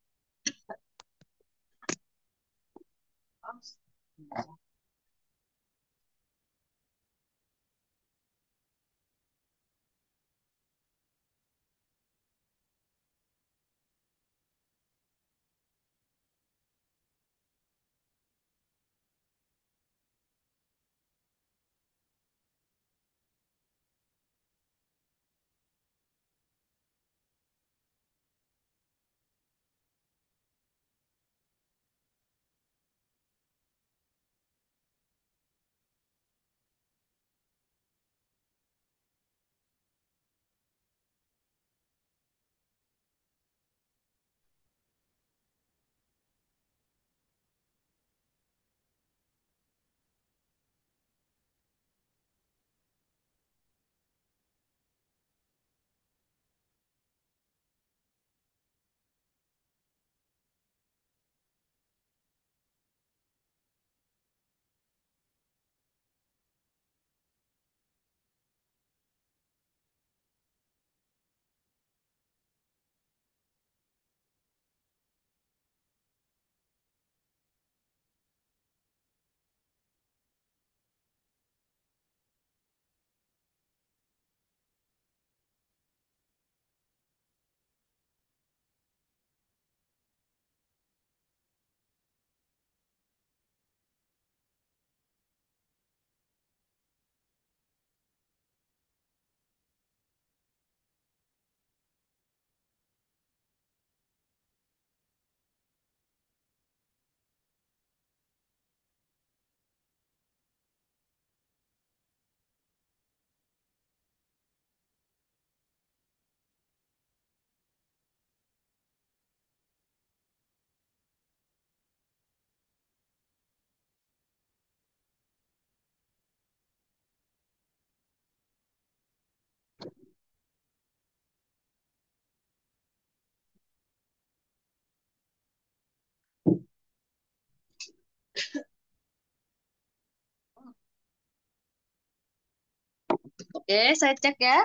Oke, saya cek ya.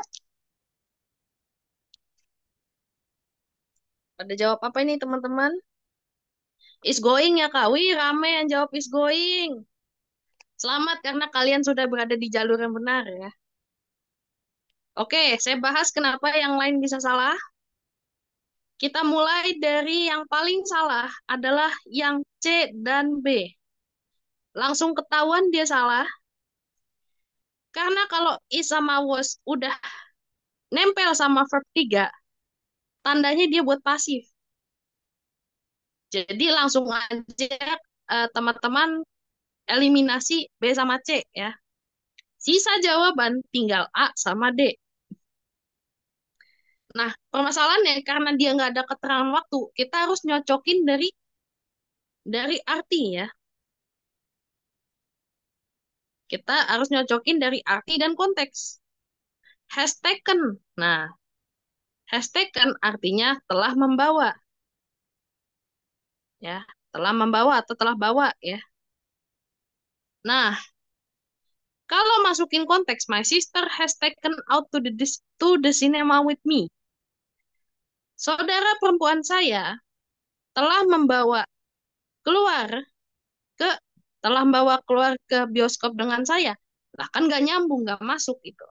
Pada jawab apa ini teman-teman? Is going ya Kak. Wih, rame yang jawab is going. Selamat karena kalian sudah berada di jalur yang benar ya. Oke, saya bahas kenapa yang lain bisa salah. Kita mulai dari yang paling salah adalah yang C dan B. Langsung ketahuan dia salah. Karena kalau is sama was udah nempel sama verb 3, tandanya dia buat pasif. Jadi langsung aja teman-teman eliminasi B sama C ya. Sisa jawaban tinggal A sama D. Nah, permasalahannya karena dia nggak ada keterangan waktu, kita harus nyocokin dari arti ya. Kita harus nyocokin dari arti dan konteks. Has taken. Nah, has taken artinya telah membawa ya, telah membawa atau telah bawa ya. Nah, kalau masukin konteks my sister has taken out to the cinema with me. Saudara perempuan saya telah membawa keluar ke telah membawa keluar ke bioskop dengan saya. Lah kan nggak nyambung, nggak masuk itu.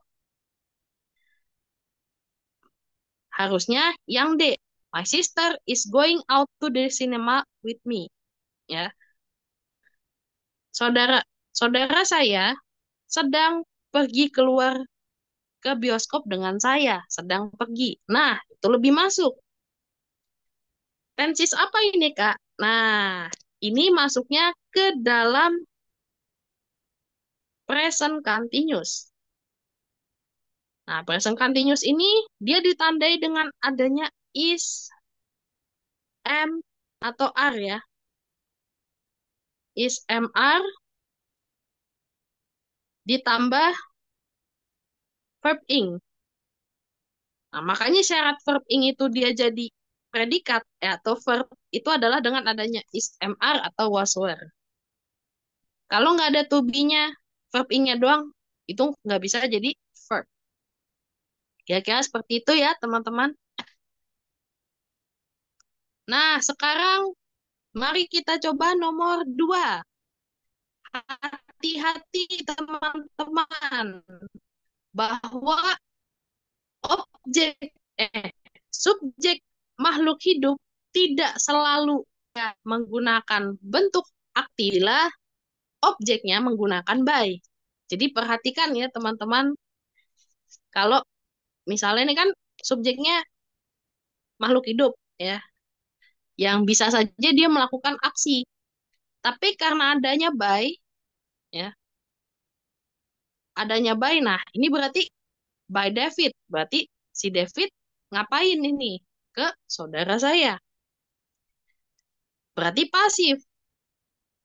Harusnya yang D. My sister is going out to the cinema with me. Ya, saudara saudara saya sedang pergi keluar ke bioskop dengan saya, sedang pergi. Nah, itu lebih masuk. Tensis apa ini, Kak? Nah, ini masuknya ke dalam present continuous. Nah, present continuous ini dia ditandai dengan adanya is, am, atau are ya. Is, am, are ditambah verb ing. Nah, makanya syarat verb ing itu dia jadi predikat atau verb itu adalah dengan adanya is, mr, atau was were. Kalau nggak ada to be-nya, verb ing-nya doang, itu nggak bisa jadi verb. Kira-kira seperti itu ya, teman-teman. Nah, sekarang mari kita coba nomor 2. Hati-hati, teman-teman, bahwa objek, subjek makhluk hidup tidak selalu menggunakan bentuk aktif bila objeknya menggunakan by. Jadi perhatikan ya teman-teman, kalau misalnya ini kan subjeknya makhluk hidup ya, yang bisa saja dia melakukan aksi. Tapi karena adanya by, ya, adanya by, nah ini berarti by David. Berarti si David ngapain ini ke saudara saya? Berarti pasif.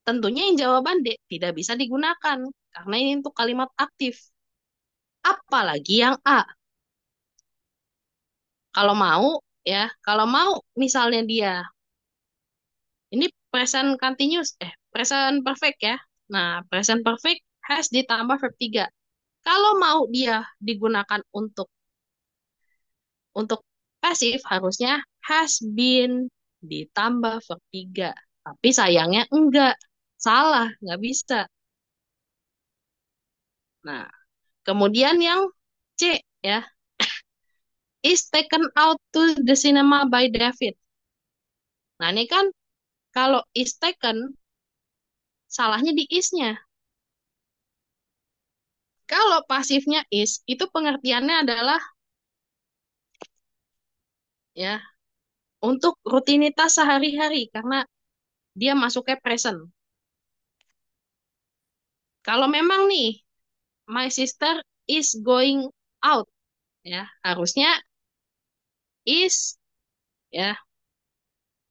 Tentunya yang jawaban D tidak bisa digunakan karena ini untuk kalimat aktif. Apalagi yang A. Kalau mau ya, kalau mau misalnya dia ini present continuous, present perfect ya. Nah, present perfect has ditambah verb 3. Kalau mau dia digunakan untuk pasif harusnya has been ditambah verb 3. Tapi sayangnya enggak. Salah, nggak bisa. Nah, kemudian yang C ya, is taken out to the cinema by David. Nah, ini kan kalau is taken, salahnya di is-nya. Kalau pasifnya is, itu pengertiannya adalah ya untuk rutinitas sehari-hari karena dia masuknya present. Kalau memang nih, my sister is going out, ya harusnya is, ya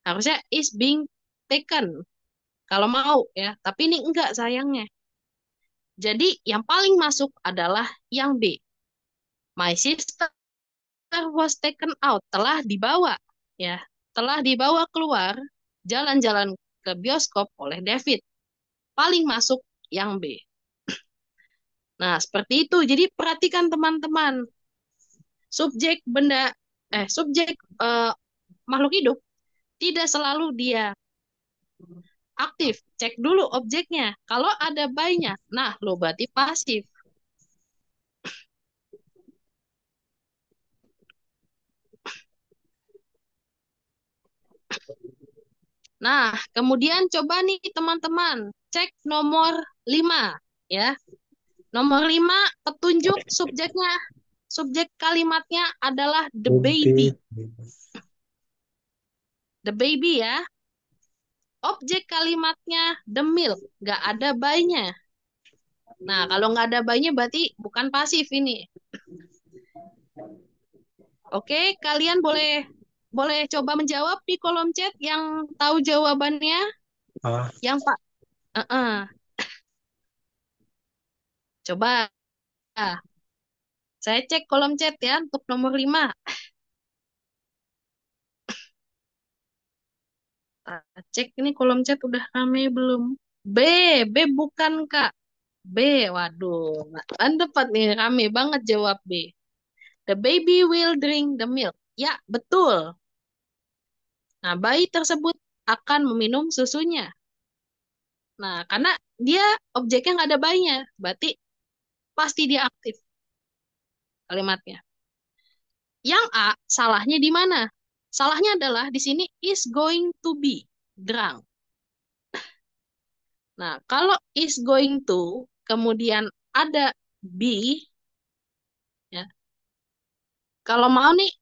harusnya is being taken. Kalau mau ya, tapi ini enggak sayangnya. Jadi yang paling masuk adalah yang B. My sister was taken out, telah dibawa ya, telah dibawa keluar jalan-jalan ke bioskop oleh David. Paling masuk yang B. Nah, seperti itu. Jadi perhatikan teman-teman, subjek benda subjek eh, makhluk hidup tidak selalu dia aktif. Cek dulu objeknya. Kalau ada by-nya, nah lo berarti pasif. Nah, kemudian coba nih teman-teman, cek nomor 5 ya. Nomor 5 petunjuk subjeknya. Subjek kalimatnya adalah the baby. The baby ya. Objek kalimatnya the milk. Nggak ada by-nya. Nah, kalau nggak ada by-nya berarti bukan pasif ini. Oke, kalian boleh boleh coba menjawab di kolom chat yang tahu jawabannya. Ah, Yang Pak, coba saya cek kolom chat ya untuk nomor 5. Cek ini kolom chat udah rame belum? B, B bukan Kak. B, waduh, kan tepat nih, rame banget jawab B. The baby will drink the milk. Ya, betul. Nah, bayi tersebut akan meminum susunya. Nah, karena dia objeknya nggak ada bayinya, berarti pasti dia aktif kalimatnya. Yang A, salahnya di mana? Salahnya adalah di sini is going to be drunk. Nah, kalau is going to, kemudian ada be, ya. Kalau mau nih,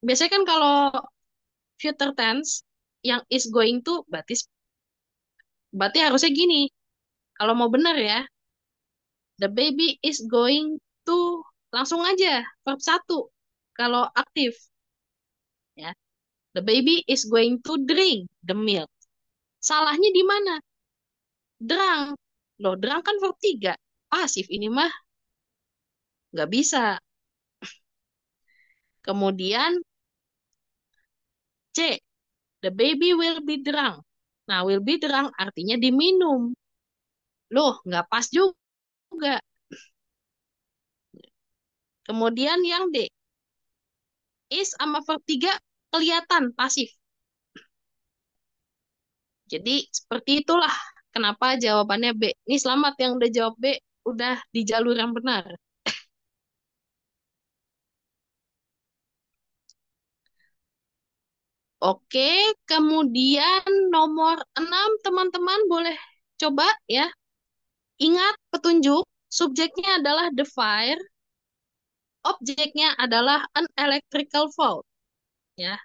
biasanya kan kalau future tense yang is going to, berarti harusnya gini. Kalau mau benar ya, the baby is going to, langsung aja verb satu. Kalau aktif, ya, the baby is going to drink the milk. Salahnya di mana? Drunk. Loh, drunk kan verb 3. Pasif ini mah nggak bisa. Kemudian C, the baby will be drunk. Nah, will be drunk artinya diminum. Loh, nggak pas juga. Kemudian yang D, is sama verb 3 kelihatan pasif. Jadi seperti itulah kenapa jawabannya B. Ini selamat yang udah jawab B, udah di jalur yang benar. Oke, kemudian nomor 6 teman-teman boleh coba ya. Ingat petunjuk, subjeknya adalah the fire, objeknya adalah an electrical fault ya.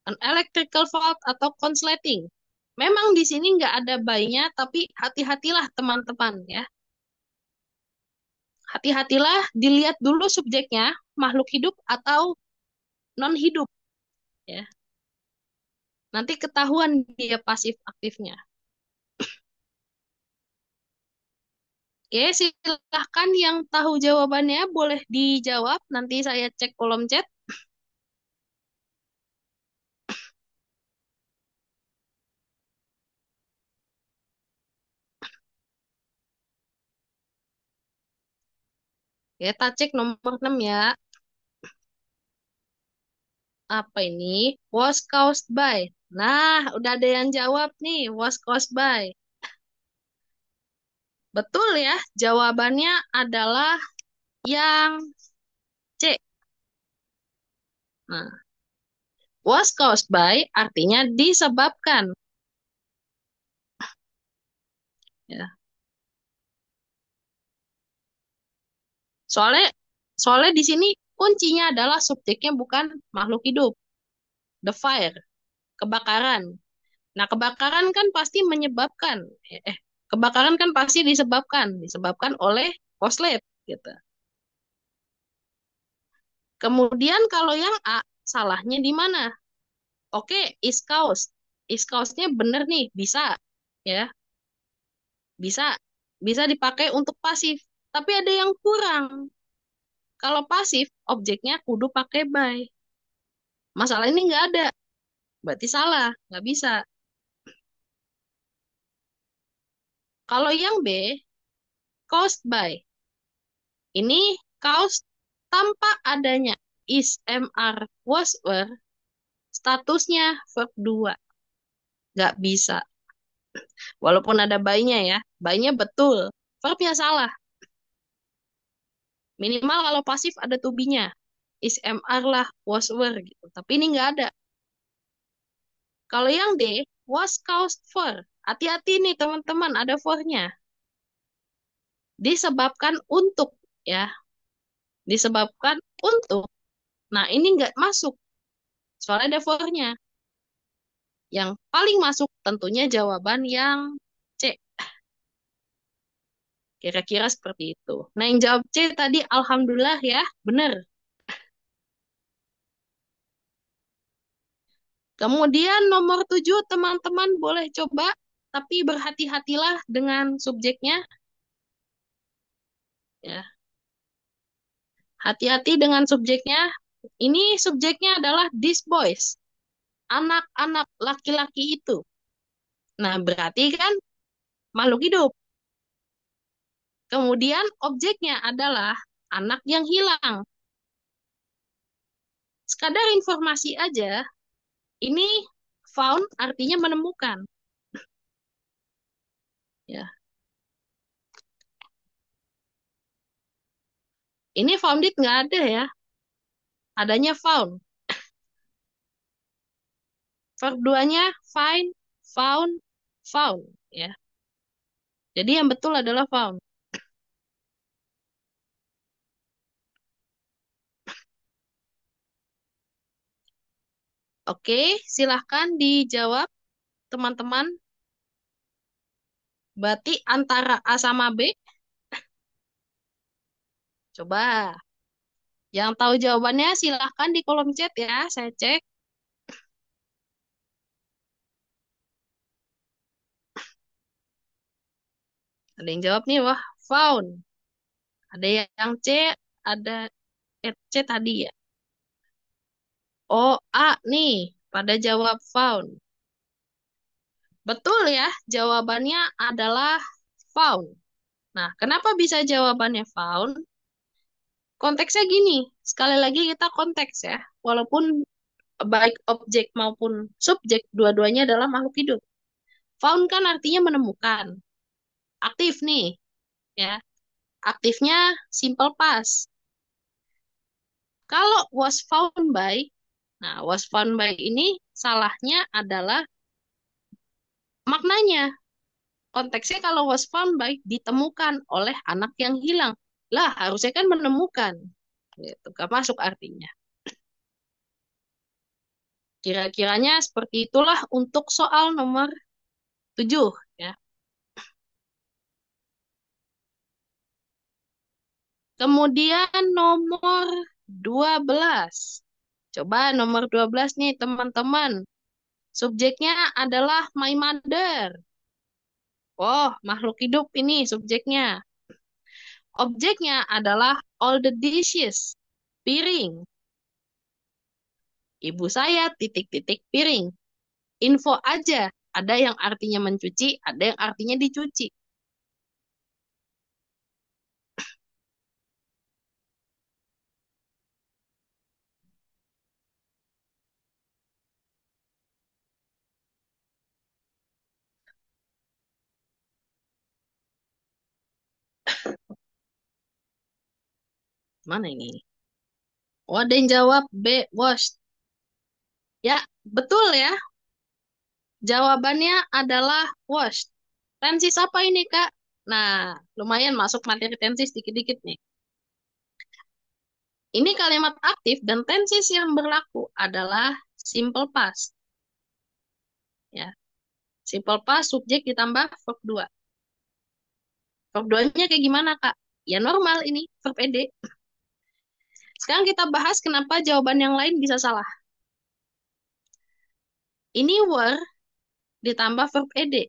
An electrical fault atau consulating. Memang di sini nggak ada by-nya, tapi hati-hatilah teman-teman ya. Hati-hatilah dilihat dulu subjeknya, makhluk hidup atau non hidup ya. Nanti ketahuan dia pasif aktifnya. Oke, silahkan yang tahu jawabannya boleh dijawab. Nanti saya cek kolom chat. Kita cek nomor 6 ya. Apa ini? Was caused by. Nah, udah ada yang jawab nih. Was caused by. Betul ya, jawabannya adalah yang C. Nah, was caused by artinya disebabkan. Ya. Soalnya, soalnya di sini kuncinya adalah subjeknya bukan makhluk hidup. The fire, kebakaran. Nah, kebakaran kan pasti menyebabkan. Kebakaran kan pasti disebabkan oleh korslet gitu. Kemudian kalau yang A, salahnya di mana? Oke, is caused. Is caused-nya bener nih, bisa ya. Bisa bisa dipakai untuk pasif. Tapi ada yang kurang. Kalau pasif, objeknya kudu pakai by. Masalah ini nggak ada. Berarti salah, nggak bisa. Kalau yang B, caused by. Ini caused tanpa adanya is, mr, was, were, statusnya verb 2. Nggak bisa. Walaupun ada by-nya ya. By-nya betul. Verbnya salah. Minimal kalau pasif ada to be-nya. Is, mr lah, was, were gitu. Tapi ini nggak ada. Kalau yang D, was caused for. Hati-hati nih teman-teman, ada for-nya. Disebabkan untuk ya. Disebabkan untuk. Nah, ini nggak masuk. Soalnya ada for-nya. Yang paling masuk tentunya jawaban yang C. Kira-kira seperti itu. Nah, yang jawab C tadi alhamdulillah ya, benar. Kemudian nomor 7 teman-teman boleh coba, tapi berhati-hatilah dengan subjeknya. Ya, hati-hati dengan subjeknya. Ini subjeknya adalah these boys, anak-anak laki-laki itu. Nah, berarti kan makhluk hidup. Kemudian objeknya adalah anak yang hilang. Sekadar informasi aja, ini found artinya menemukan. Ya, ini found it nggak ada ya. Adanya found. Verb 2-nya find, found, found. Ya. Jadi yang betul adalah found. Oke, silahkan dijawab teman-teman. Berarti antara A sama B. Coba. Yang tahu jawabannya silahkan di kolom chat ya. Saya cek. Ada yang jawab nih, wah, found. Ada yang C, ada C tadi ya. Oh, A nih, pada jawab found. Betul ya, jawabannya adalah found. Nah, kenapa bisa jawabannya found? Konteksnya gini, sekali lagi kita konteks ya. Walaupun baik objek maupun subjek, dua-duanya adalah makhluk hidup. Found kan artinya menemukan. Aktif nih, ya. Aktifnya simple past. Kalau was found by, nah was found by ini salahnya adalah maknanya. Konteksnya kalau was found by ditemukan oleh anak yang hilang. Lah, harusnya kan menemukan. Gitu, gak masuk artinya. Kira-kiranya seperti itulah untuk soal nomor 7 ya. Kemudian nomor 12. Coba nomor 12 nih teman-teman. Subjeknya adalah my mother. Oh, makhluk hidup ini subjeknya. Objeknya adalah all the dishes. Piring. Ibu saya titik-titik piring. Info aja. Ada yang artinya mencuci, ada yang artinya dicuci. Mana ini? Oh, ada yang jawab B, washed. Ya, betul ya. Jawabannya adalah washed. Tensis apa ini, Kak? Nah, lumayan masuk materi tensis dikit-dikit nih. Ini kalimat aktif dan tensis yang berlaku adalah simple past. Ya, simple past subjek ditambah verb 2. Verb 2-nya kayak gimana, Kak? Ya normal ini, verb ed. Sekarang kita bahas kenapa jawaban yang lain bisa salah. Ini were ditambah verb ed.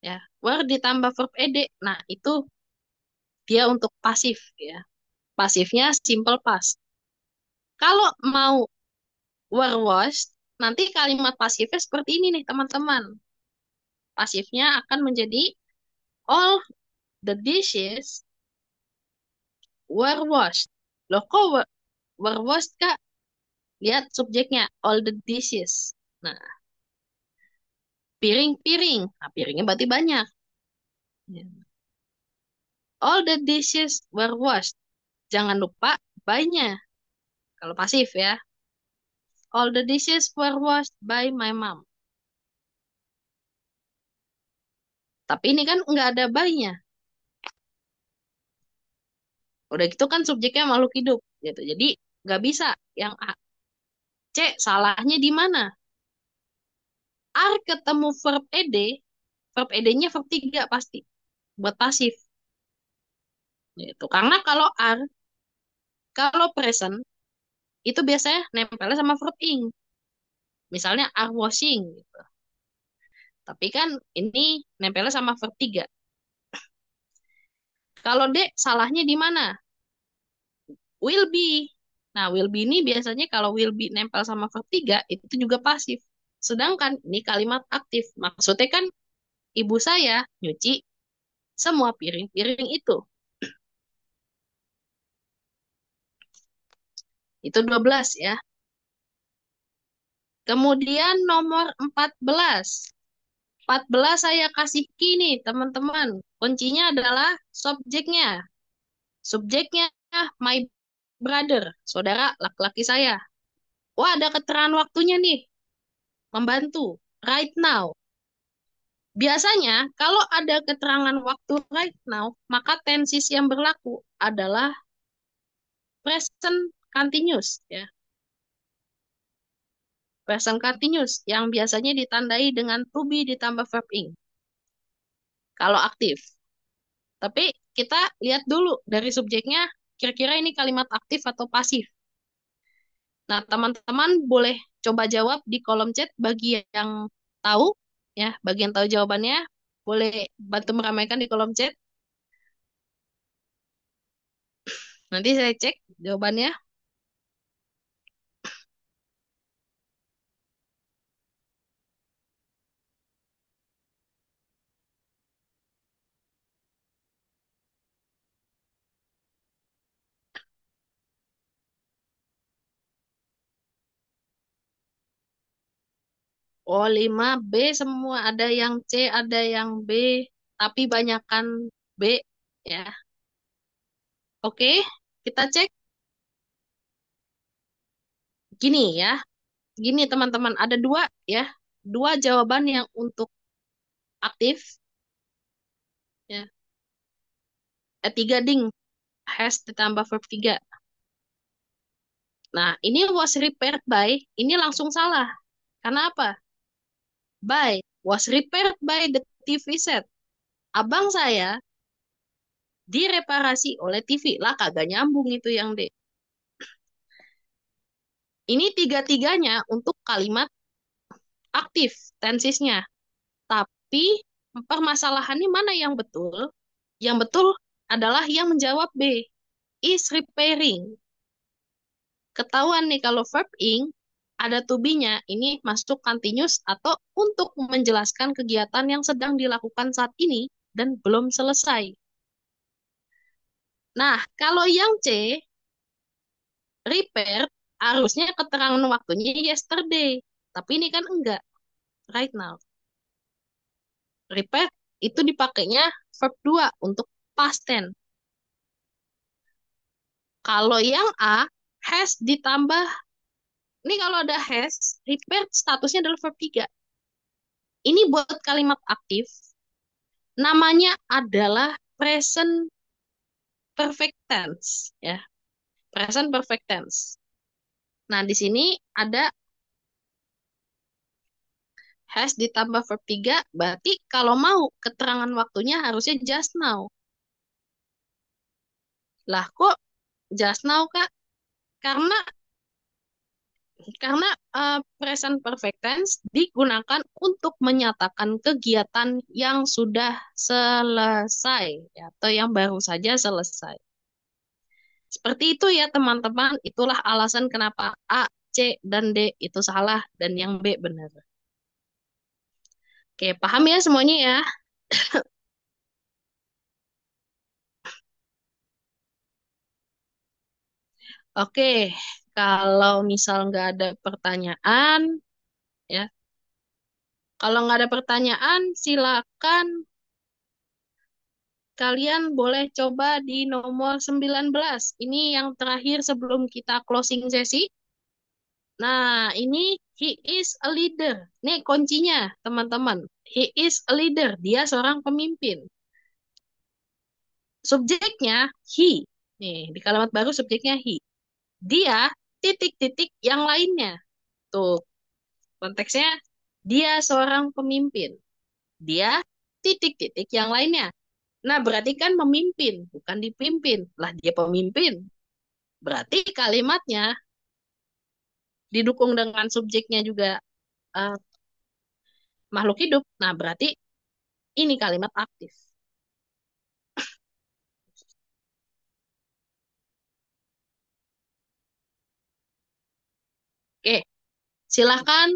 Ya, were ditambah verb ed. Nah, itu dia untuk pasif ya. Pasifnya simple past. Kalau mau were washed, nanti kalimat pasifnya seperti ini nih, teman-teman. Pasifnya akan menjadi all the dishes were washed. Loh, kok were washed, Kak? Lihat subjeknya, all the dishes. Nah, piring-piring. Nah, piringnya berarti banyak. Ya. All the dishes were washed. Jangan lupa by-nya. Kalau pasif ya. All the dishes were washed by my mom. Tapi ini kan nggak ada by-nya. Udah gitu kan subjeknya makhluk hidup. Gitu. Jadi nggak bisa. Yang A. C, salahnya di mana? R ketemu verb ed-nya verb 3 pasti. Buat pasif. Gitu. Karena kalau present, itu biasanya nempelnya sama verb ing. Misalnya are washing. Gitu. Tapi kan ini nempelnya sama verb 3. Kalau D, salahnya di mana? Will be. Nah, will be ini biasanya kalau will be nempel sama verb 3, itu juga pasif. Sedangkan ini kalimat aktif. Maksudnya kan ibu saya nyuci semua piring-piring itu. Itu 12 ya. Kemudian nomor 14. 14 saya kasih key nih, teman-teman. Kuncinya adalah subjeknya. Subjeknya my brother, saudara laki-laki saya. Wah, ada keterangan waktunya nih. Membantu. Right now. Biasanya, kalau ada keterangan waktu right now, maka tenses yang berlaku adalah present continuous. Ya. Present continuous yang biasanya ditandai dengan to be ditambah verb ing. Kalau aktif. Tapi kita lihat dulu dari subjeknya, kira-kira ini kalimat aktif atau pasif. Nah, teman-teman boleh coba jawab di kolom chat bagi yang tahu, ya, bagi yang tahu jawabannya, boleh bantu meramaikan di kolom chat. Nanti saya cek jawabannya. Oh, 5B semua. Ada yang C, ada yang B. Tapi banyakan B, ya. Oke, kita cek. Gini ya. Gini teman-teman, ada dua ya. Dua jawaban yang untuk aktif. Ya. Tiga ding. Has ditambah verb 3. Nah, ini was repaired by. Ini langsung salah. Karena apa? By. Was repaired by the TV set. Abang saya direparasi oleh TV. Lah, kagak nyambung itu yang D. Ini tiga-tiganya untuk kalimat aktif tensisnya. Tapi permasalahannya mana yang betul? Yang betul adalah yang menjawab B. Is repairing. Ketahuan nih kalau verb ing ada to be-nya, ini masuk continuous atau untuk menjelaskan kegiatan yang sedang dilakukan saat ini dan belum selesai. Nah, kalau yang C, repair, harusnya keterangan waktunya yesterday. Tapi ini kan enggak, right now. Repair itu dipakainya verb 2 untuk past tense. Kalau yang A, has ditambah, ini kalau ada has, repair statusnya adalah verb 3. Ini buat kalimat aktif, namanya adalah present perfect tense, ya. Present perfect tense. Nah, di sini ada has ditambah verb 3, berarti kalau mau keterangan waktunya harusnya just now. Lah, kok just now, Kak? Karena karena present perfect tense digunakan untuk menyatakan kegiatan yang sudah selesai, ya, atau yang baru saja selesai. Seperti itu ya teman-teman, itulah alasan kenapa A, C, dan D itu salah dan yang B benar. Oke, paham ya semuanya ya? Oke, kalau misal nggak ada pertanyaan, ya, kalau nggak ada pertanyaan, silakan kalian boleh coba di nomor 19. Ini yang terakhir sebelum kita closing sesi. Nah, ini he is a leader. Nih kuncinya, teman-teman. He is a leader. Dia seorang pemimpin. Subjeknya he. Nih, di kalimat baru subjeknya he. Dia titik-titik yang lainnya. Tuh, konteksnya dia seorang pemimpin. Dia titik-titik yang lainnya. Nah, berarti kan memimpin, bukan dipimpin. Lah, dia pemimpin. Berarti kalimatnya didukung dengan subjeknya juga eh, makhluk hidup. Nah, berarti ini kalimat aktif. Oke, silahkan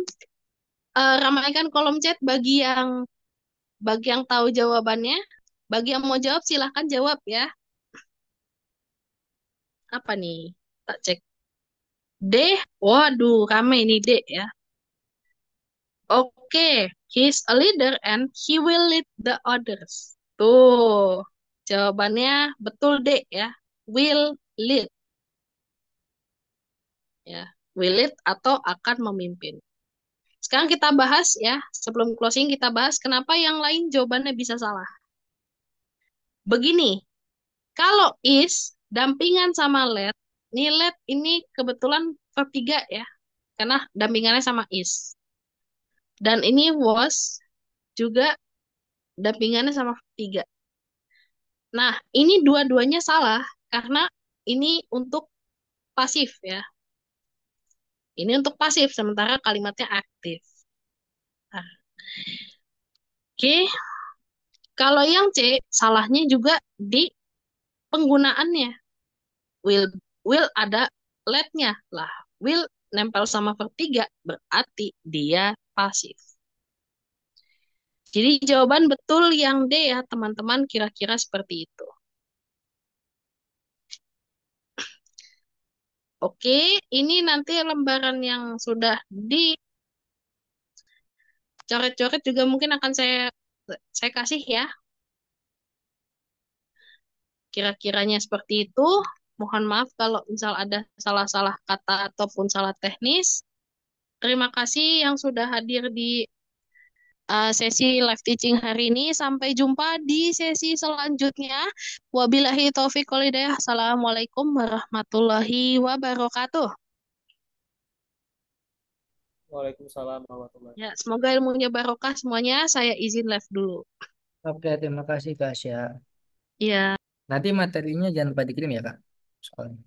ramaikan kolom chat bagi yang tahu jawabannya. Bagi yang mau jawab, silahkan jawab ya. Apa nih? Tak cek. D, waduh, rame ini D ya. Oke, he's a leader and he will lead the others. Tuh, jawabannya betul D ya. Will lead ya. Will lead atau akan memimpin. Sekarang kita bahas ya, sebelum closing kita bahas kenapa yang lain jawabannya bisa salah. Begini, kalau is dampingan sama let, nih let ini kebetulan verb 3 ya, karena dampingannya sama is. Dan ini was juga dampingannya sama verb 3. Nah, ini dua-duanya salah karena ini untuk pasif ya. Ini untuk pasif, sementara kalimatnya aktif. Nah, oke, kalau yang C, salahnya juga di penggunaannya. Will will ada let-nya lah. Will nempel sama verb 3 berarti dia pasif. Jadi jawaban betul yang D ya teman-teman, kira-kira seperti itu. Oke, ini nanti lembaran yang sudah Coret-coret juga mungkin akan saya kasih ya. Kira-kiranya seperti itu. Mohon maaf kalau misal ada salah-salah kata ataupun salah teknis. Terima kasih yang sudah hadir di sesi live teaching hari ini. Sampai jumpa di sesi selanjutnya. Wabillahi taufiq wal hidayah. Assalamualaikum warahmatullahi wabarakatuh. Waalaikumsalam warahmatullahi Ya, wabarakatuh. semoga ilmunya barokah semuanya. Saya izin live dulu. Oke, terima kasih Kak Asya. Ya. Nanti materinya jangan lupa dikirim ya Kak. Soalnya.